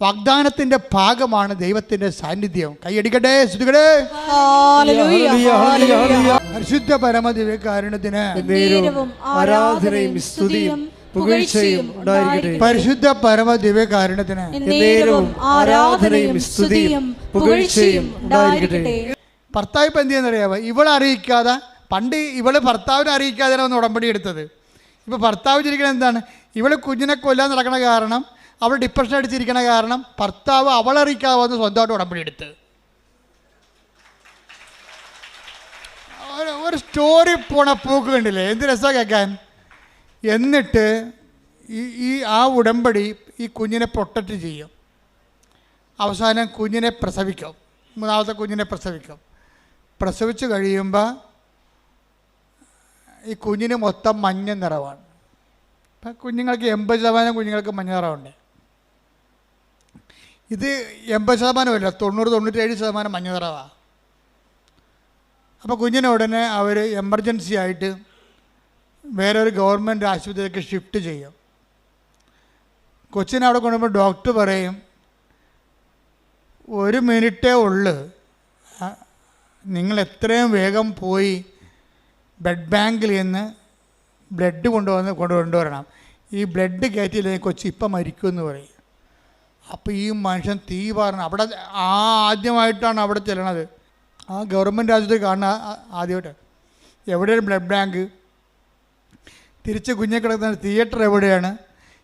വാഗ്ദാനത്തിൻ്റെ ഭാഗമാണ് ദൈവത്തിൻ്റെ സാന്നിധ്യം. കൈയടിക്കട്ടെ, സ്തുതിക്കട്ടെ. പരിശുദ്ധ പരമദിവ്യകാരുണ്യത്തിന് ആരാധനയും സ്തുതിയും പുകഴ്ചയും ഉണ്ടായിരിക്കട്ടെ. പരിശുദ്ധ പരമദിവ്യകാരുണ്യത്തിന് ആരാധനയും സ്തുതിയും പുകഴ്ചയും ഉണ്ടായിരിക്കട്ടെ. ഭർത്താവ് ഇപ്പം എന്ത് ചെയ്യുന്നറിയാമോ? ഇവളെ അറിയിക്കാതെ, പണ്ട് ഇവള് ഭർത്താവിനെ അറിയിക്കാതെയാണ് ഒന്ന് ഉടമ്പടി എടുത്തത്. ഇപ്പോൾ ഭർത്താവ് ചിരിക്കണത് എന്താണ്? ഇവള് കുഞ്ഞിനെ കൊല്ലാൻ നടക്കണ കാരണം, അവൾ ഡിപ്രഷൻ അടിച്ചിരിക്കണ കാരണം ഭർത്താവ് അവളറിയിക്കാതെ വന്ന് സ്വന്തമായിട്ട് ഉടമ്പടി എടുത്ത്. ഒരു സ്റ്റോറി പോണ പോക്ക് കണ്ടില്ലേ? എന്ത് രസമാണ് കേൾക്കാൻ. എന്നിട്ട് ആ ഉടമ്പടി ഈ കുഞ്ഞിനെ പ്രൊട്ടക്റ്റ് ചെയ്യും. അവസാനം കുഞ്ഞിനെ പ്രസവിക്കും, 3ാമത്തെ കുഞ്ഞിനെ പ്രസവിക്കും. പ്രസവിച്ച് കഴിയുമ്പോൾ ഈ കുഞ്ഞിന് മൊത്തം മഞ്ഞ നിറവാണ്. ഇപ്പം കുഞ്ഞുങ്ങൾക്ക് 80% കുഞ്ഞുങ്ങൾക്ക് മഞ്ഞ നിറമുണ്ട്. ഇത് 80%മല്ല, 90-97% മഞ്ഞ നിറവാണ്. അപ്പോൾ കുഞ്ഞിനെ ഉടനെ അവർ എമർജൻസി ആയിട്ട് വേറെ ഒരു ഗവൺമെൻറ് ആശുപത്രിയിലേക്ക് ഷിഫ്റ്റ് ചെയ്യും. കൊച്ചിനെ അവിടെ കൊണ്ടുപോകുമ്പോൾ ഡോക്ടർ പറയും, 1 മിനിറ്റേ ഉള്ളു, നിങ്ങൾ എത്രയും വേഗം പോയി ബ്ലഡ് ബാങ്കിൽ നിന്ന് ബ്ലഡ് കൊണ്ടുവരണം. ഈ ബ്ലഡ് കയറ്റിയില്ലെങ്കിൽ കൊച്ചി ഇപ്പം മരിക്കുമെന്ന് പറയും. അപ്പോൾ ഈ മനുഷ്യൻ തീ പറഞ്ഞ് അവിടെ ആദ്യമായിട്ടാണ് അവിടെ ചെല്ലണത്. ആ ഗവൺമെൻറ് ആശുപത്രി കാണുന്ന ആദ്യമായിട്ട്. എവിടെയാണ് ബ്ലഡ് ബാങ്ക്? തിരിച്ച് കുഞ്ഞെ കിടക്കുന്ന തിയേറ്റർ എവിടെയാണ്?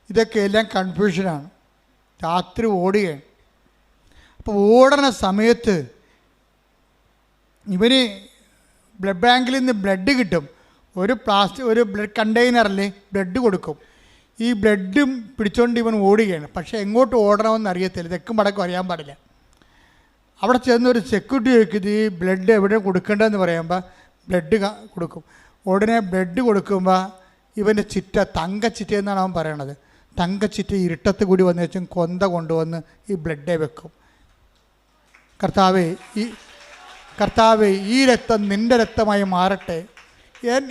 ഇതൊക്കെ എല്ലാം കൺഫ്യൂഷനാണ്. രാത്രി ഓടുകയാണ്. അപ്പോൾ ഓടുന്ന സമയത്ത് ഇവന് ബ്ലഡ് ബാങ്കിൽ നിന്ന് ബ്ലഡ് കിട്ടും. ഒരു ബ്ലഡ് കണ്ടെയ്നറിൽ ബ്ലഡ് കൊടുക്കും. ഈ ബ്ലഡും പിടിച്ചുകൊണ്ട് ഇവൻ ഓടുകയാണ്. പക്ഷേ എങ്ങോട്ട് ഓടണമെന്ന് അറിയത്തില്ല, തെക്കും വടക്കും അറിയാൻ പാടില്ല. അവിടെ ചെന്നൊരു സെക്യൂരിറ്റി ചോദിക്കുന്നത് ഈ ബ്ലഡ് എവിടെ കൊടുക്കേണ്ടതെന്ന് പറയുമ്പോൾ ബ്ലഡ് കൊടുക്കും. ഉടനെ ബ്ലഡ് കൊടുക്കുമ്പോൾ ഇവൻ്റെ ചിറ്റ, തങ്കച്ചിറ്റ എന്നാണ് അവൻ പറയണത്. തങ്കച്ചിറ്റ ഇരുട്ടത്ത് കൂടി വന്ന് വെച്ചും കൊന്ത കൊണ്ടുവന്ന് ഈ ബ്ലഡേ വെക്കും. കർത്താവേ ഈ രക്തം നിൻ്റെ രക്തമായി മാറട്ടെ.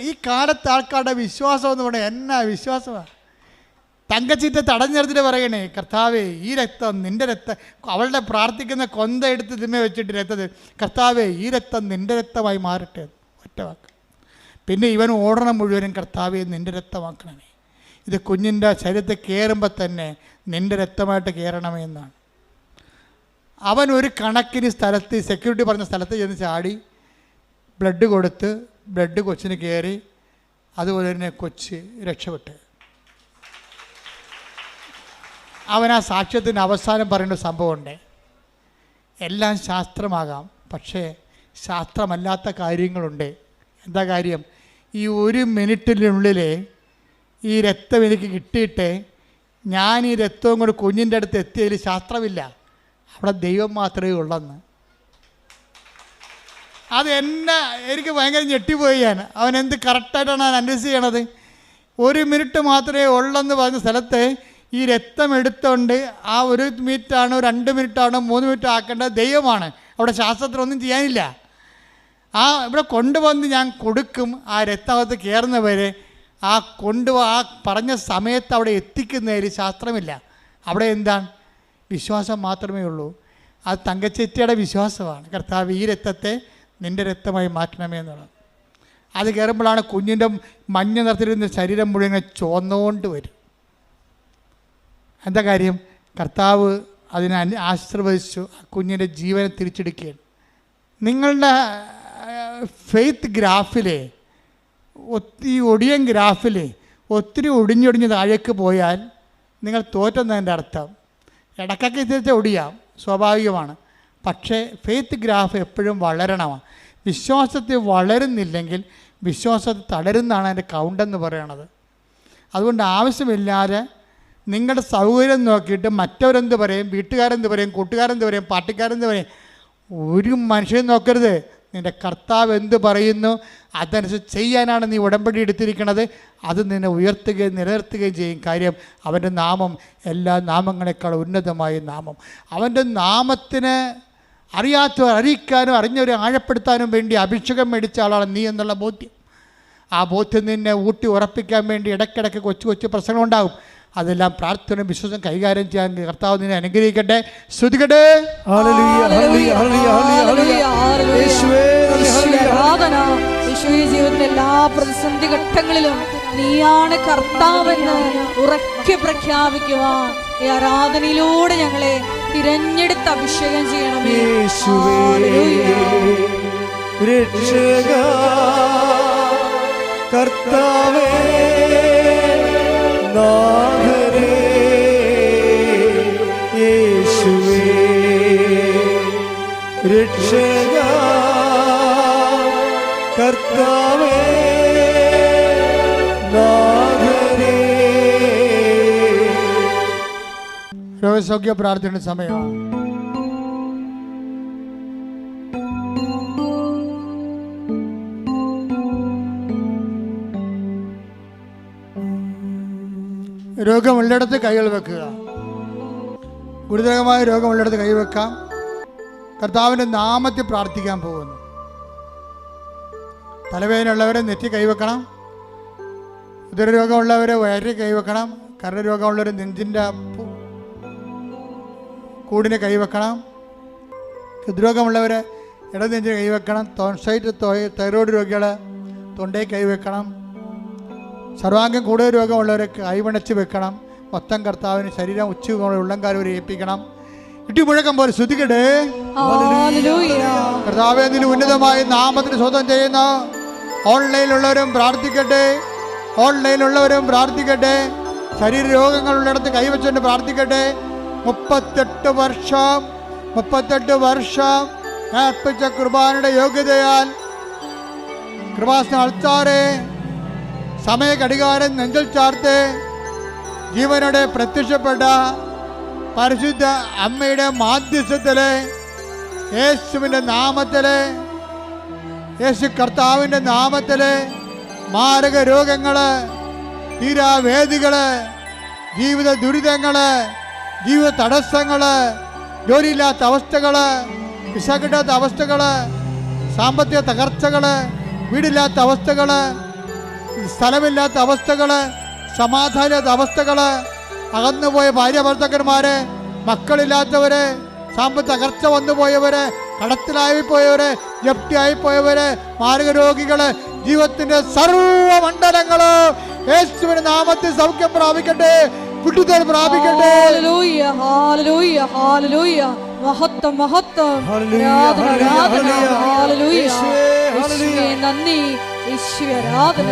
ഈ കാലത്ത് ആൾക്കാരുടെ വിശ്വാസം എന്ന് പറഞ്ഞാൽ എന്നാ വിശ്വാസമാണ്. തങ്കച്ചിറ്റ തടഞ്ഞെടുത്തിട്ട് പറയണേ, കർത്താവേ ഈ രക്തം നിൻ്റെ രക്തം, അവളുടെ പ്രാർത്ഥിക്കുന്ന കൊന്ത എടുത്ത് തിമ്മ വെച്ചിട്ട് രക്തത്തിൽ, കർത്താവേ ഈ രക്തം നിൻ്റെ രക്തമായി മാറട്ടെ. ഒറ്റ വാക്ക്. പിന്നെ ഇവൻ ഓടണം മുഴുവനും, കർത്താവേ നിൻ്റെ രക്തമാക്കണമേ. ഇത് കുഞ്ഞിൻ്റെ ശരീരത്തിൽ കയറുമ്പോൾ തന്നെ നിൻ്റെ രക്തമായിട്ട് കയറണമേ എന്നാണ്. അവൻ ഒരു കണക്കിന് സ്ഥലത്ത്, സെക്യൂരിറ്റി പറഞ്ഞ സ്ഥലത്ത് ചെന്ന് ചാടി ബ്ലഡ് കൊടുത്ത് ബ്ലഡ് കൊച്ചിന് കയറി. അതുപോലെ തന്നെ കൊച്ച് രക്ഷപ്പെട്ട്. അവൻ ആ സാക്ഷ്യത്തിൻ്റെ അവസാനം പറയേണ്ട സംഭവമുണ്ട്. എല്ലാം ശാസ്ത്രമാകാം, പക്ഷേ ശാസ്ത്രമല്ലാത്ത കാര്യങ്ങളുണ്ട്. എന്താ കാര്യം? ഈ 1 മിനിറ്റിനുള്ളിൽ ഈ രക്തം എനിക്ക് കിട്ടിയിട്ട് ഞാൻ ഈ രക്തവും കൂടെ കുഞ്ഞിൻ്റെ അടുത്ത് എത്തിയതിൽ ശാസ്ത്രമില്ല, അവിടെ ദൈവം മാത്രമേ ഉള്ളെന്ന്. എനിക്ക് ഭയങ്കര ഞെട്ടിപ്പോയി ഞാൻ. അവൻ എന്ത് കറക്റ്റായിട്ടാണ് അനലൈസ് ചെയ്യണത്. 1 മിനിറ്റ് മാത്രമേ ഉള്ളെന്ന് പറഞ്ഞ സ്ഥലത്ത് ഈ രക്തം എടുത്തുകൊണ്ട് ആ 1 മിനിറ്റാണോ 2 മിനിറ്റാണോ 3 മിനിറ്റ് ആക്കേണ്ടത് ദൈവമാണ്. അവിടെ ശാസ്ത്രത്തിനൊന്നും ചെയ്യാനില്ല. ഇവിടെ കൊണ്ടുവന്ന് ഞാൻ കൊടുക്കും. ആ രക്തകത്ത് കയറുന്നവരെ ആ പറഞ്ഞ സമയത്ത് അവിടെ എത്തിക്കുന്നതിൽ ശാസ്ത്രമില്ല. അവിടെ എന്താണ്? വിശ്വാസം മാത്രമേ ഉള്ളൂ. അത് തങ്കച്ചെറ്റിയുടെ വിശ്വാസമാണ്. കർത്താവ് ഈ രക്തത്തെ നിൻ്റെ രക്തമായി മാറ്റണമേ എന്നുള്ളത്. അത് കയറുമ്പോഴാണ് കുഞ്ഞിൻ്റെ മഞ്ഞ നിറത്തിലിരുന്ന ശരീരം മുഴുവൻ ചുവന്നുകൊണ്ട് വരും. എന്താ കാര്യം? കർത്താവ് അതിനെ ആശീർവദിച്ചു. ആ കുഞ്ഞിൻ്റെ ജീവനെ തിരിച്ചെടുക്കുകയാണ്. നിങ്ങളുടെ ഫെയ്ത്ത് ഗ്രാഫിലെ ഈ ഒടിയൻ ഗ്രാഫിൽ ഒത്തിരി ഒടിഞ്ഞൊടിഞ്ഞ് താഴേക്ക് പോയാൽ നിങ്ങൾ തോറ്റെന്നതിൻ്റെ അർത്ഥം. ഇടയ്ക്കൊക്കെ തിരിച്ച് ഒടിയാം, സ്വാഭാവികമാണ്. പക്ഷേ ഫെയ്ത്ത് ഗ്രാഫ് എപ്പോഴും വളരണമാണ്. വിശ്വാസത്തിൽ വളരുന്നില്ലെങ്കിൽ വിശ്വാസത്തിൽ തളരുന്നതാണ് അതിൻ്റെ കൗണ്ടെന്ന് പറയണത്. അതുകൊണ്ട് ആവശ്യമില്ലാതെ നിങ്ങളുടെ സൗകര്യം നോക്കിയിട്ട് മറ്റവരെന്ത് പറയും, വീട്ടുകാരെന്ത് പറയും, കൂട്ടുകാരെന്ത് പറയും, പാർട്ടിക്കാരെന്ത് പറയും, ഒരു മനുഷ്യൻ നോക്കരുത്. നിൻ്റെ കർത്താവ് എന്ത് പറയുന്നു അതനുസരിച്ച് ചെയ്യാനാണ് നീ ഉടമ്പടി എടുത്തിരിക്കുന്നത്. അത് നിന്നെ ഉയർത്തുകയും നിലനിർത്തുകയും ചെയ്യും. കാര്യം അവൻ്റെ നാമം എല്ലാ നാമങ്ങളെക്കാൾ ഉന്നതമായ നാമം. അവൻ്റെ നാമത്തിന് അറിയാത്തവർ അറിയിക്കാനും അറിഞ്ഞവരെ ആഴപ്പെടുത്താനും വേണ്ടി അഭിഷേകം മേടിച്ച ആളാണ് നീ എന്നുള്ള ബോധ്യം. ആ ബോധ്യം നിന്നെ ഊട്ടി ഉറപ്പിക്കാൻ വേണ്ടി ഇടയ്ക്കിടയ്ക്ക് കൊച്ചു കൊച്ചു പ്രശ്നങ്ങളുണ്ടാകും. അതെല്ലാം പ്രാർത്ഥന വിശ്വാസം കൈകാര്യം ചെയ്യാൻ കർത്താവ് നിന്നെ അനുഗ്രഹിക്കട്ടെ. സ്തുതിക്കട്ടെ. ജീവിതത്തിലെ എല്ലാ പ്രതിസന്ധി ഘട്ടങ്ങളിലും നീയാണ് കർത്താവെന്ന് ഉറക്കെ പ്രഖ്യാപിക്കുവാൻ ഈ ആരാധനയിലൂടെ ഞങ്ങളെ തിരഞ്ഞെടുത്ത് അഭിഷേകം ചെയ്യണമേ. കർത്താവേ നാഥരേ യേശുവേ രക്ഷക കർത്താവേ നാഥരേ. രോഗസൗഖ്യ പ്രാർത്ഥന സമയമാണ്. രോഗമുള്ളിടത്ത് കൈകൾ വെക്കുക. ഗുരുതരമായ രോഗമുള്ളിടത്ത് കൈവെക്കാം. കർത്താവിൻ്റെ നാമത്തിൽ പ്രാർത്ഥിക്കാൻ പോകുന്നു. തലവേദനയുള്ളവരെ നെറ്റി കൈവെക്കണം. ഉദരരോഗമുള്ളവരെ വയറിൽ കൈവെക്കണം. കരരോഗമുള്ളവർ നെഞ്ചിൻ്റെ കൂടിന് കൈവെക്കണം. ഹൃദ്രോഗമുള്ളവർ ഇടനെഞ്ചിന് കൈവെക്കണം. തൈറോയ്ഡ് രോഗികൾ തൊണ്ടയിൽ കൈവെക്കണം. സർവാംഗം കൂടുതൽ രോഗമുള്ളവരെ കൈവണച്ച് വെക്കണം. മൊത്തം കർത്താവിന് ശരീരം ഉച്ചകൊണ്ട് ഉള്ളംകാരം വരെ ഏൽപ്പിക്കണം. ഇട്ടിമുഴക്കം പോലെ ശ്രുതിക്കട്ടെ. കർത്താവേ നിന്റെ ഉന്നതമായ നാമത്തിന് സ്വന്തം ചെയ്യുന്ന ഓൺലൈനിലുള്ളവരും പ്രാർത്ഥിക്കട്ടെ. ഓൺലൈനിലുള്ളവരും പ്രാർത്ഥിക്കട്ടെ. ശരീര രോഗങ്ങളുള്ളിടത്ത് കൈവച്ചുകൊണ്ട് പ്രാർത്ഥിക്കട്ടെ. 38 വർഷം ഏൽപ്പിച്ച കുർബാനയുടെ യോഗ്യതയാൽ കൃപാസന അൾത്താറെ സമയ ഘടികാരം നെഞ്ചിൽ ചാർത്ത് ജീവനോടെ പ്രത്യക്ഷപ്പെട്ട പരിശുദ്ധ അമ്മയുടെ മാധ്യസ്ഥത്തില് യേശുവിൻ്റെ നാമത്തില് യേശു കർത്താവിൻ്റെ നാമത്തില് മാരക രോഗങ്ങള്, തീരാവേദികള്, ജീവിത ദുരിതങ്ങള്, ജീവിത തടസ്സങ്ങള്, ജോലിയില്ലാത്ത അവസ്ഥകള്, വിസ കിട്ടാത്ത അവസ്ഥകള്, സാമ്പത്തിക തകർച്ചകള്, വീടില്ലാത്ത അവസ്ഥകള്, സ്ഥലമില്ലാത്ത അവസ്ഥകള്, സമാധാനമില്ലാത്ത അവസ്ഥകള്, അകന്നുപോയ ഭാര്യ ഭർത്താക്കന്മാര്, മക്കളില്ലാത്തവര്, സാമ്പത്തിക തകർച്ച വന്നുപോയവര്, കടത്തിലായിപ്പോയവര്, ജപ്തിയായിപ്പോയവര്, മാരക രോഗികള്, ജീവിതത്തിന്റെ സർവമണ്ഡലങ്ങള് യേശുവിന്റെ നാമത്തിൽ സൗഖ്യം പ്രാപിക്കട്ടെ, വിടുതൽ പ്രാപിക്കട്ടെ. മഹത്വം മഹത്വം നന്ദി യേശുവേ ആരാധന.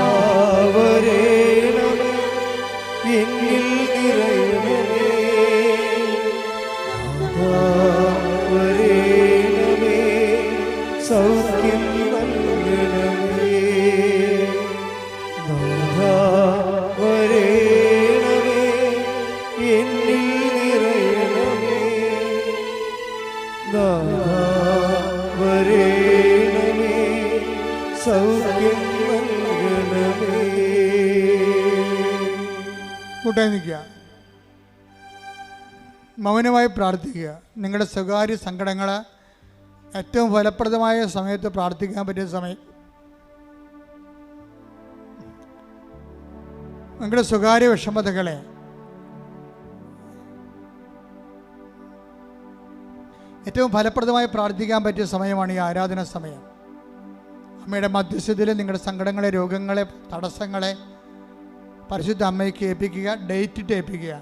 സൗഖ്യം നൽകണമേ നാഥാ വരേണമേ എന്നിൽ നിറയണമേ നാഥാ വരേണമേ സൗഖ്യം നൽകണമേ. കൂട്ടായി നിൽക്കുക, മൗനമായി പ്രാർത്ഥിക്കുക. നിങ്ങളുടെ സ്വകാര്യ സങ്കടങ്ങൾ ഏറ്റവും ഫലപ്രദമായ സമയത്ത് പ്രാർത്ഥിക്കാൻ പറ്റിയ സമയം. നിങ്ങളുടെ സ്വകാര്യ വിഷമതകളെ ഏറ്റവും ഫലപ്രദമായി പ്രാർത്ഥിക്കാൻ പറ്റിയ സമയമാണ് ഈ ആരാധന സമയം. അമ്മയുടെ മധ്യസ്ഥതയിൽ നിങ്ങളുടെ സങ്കടങ്ങളെ, രോഗങ്ങളെ, തടസ്സങ്ങളെ പരിശുദ്ധ അമ്മയ്ക്ക് ഏൽപ്പിക്കുക. ഡേറ്റിട്ട് ഏൽപ്പിക്കുക.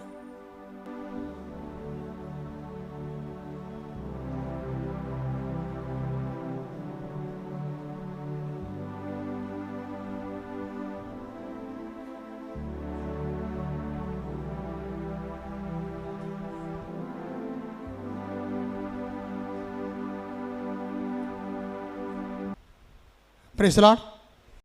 Praise the Lord.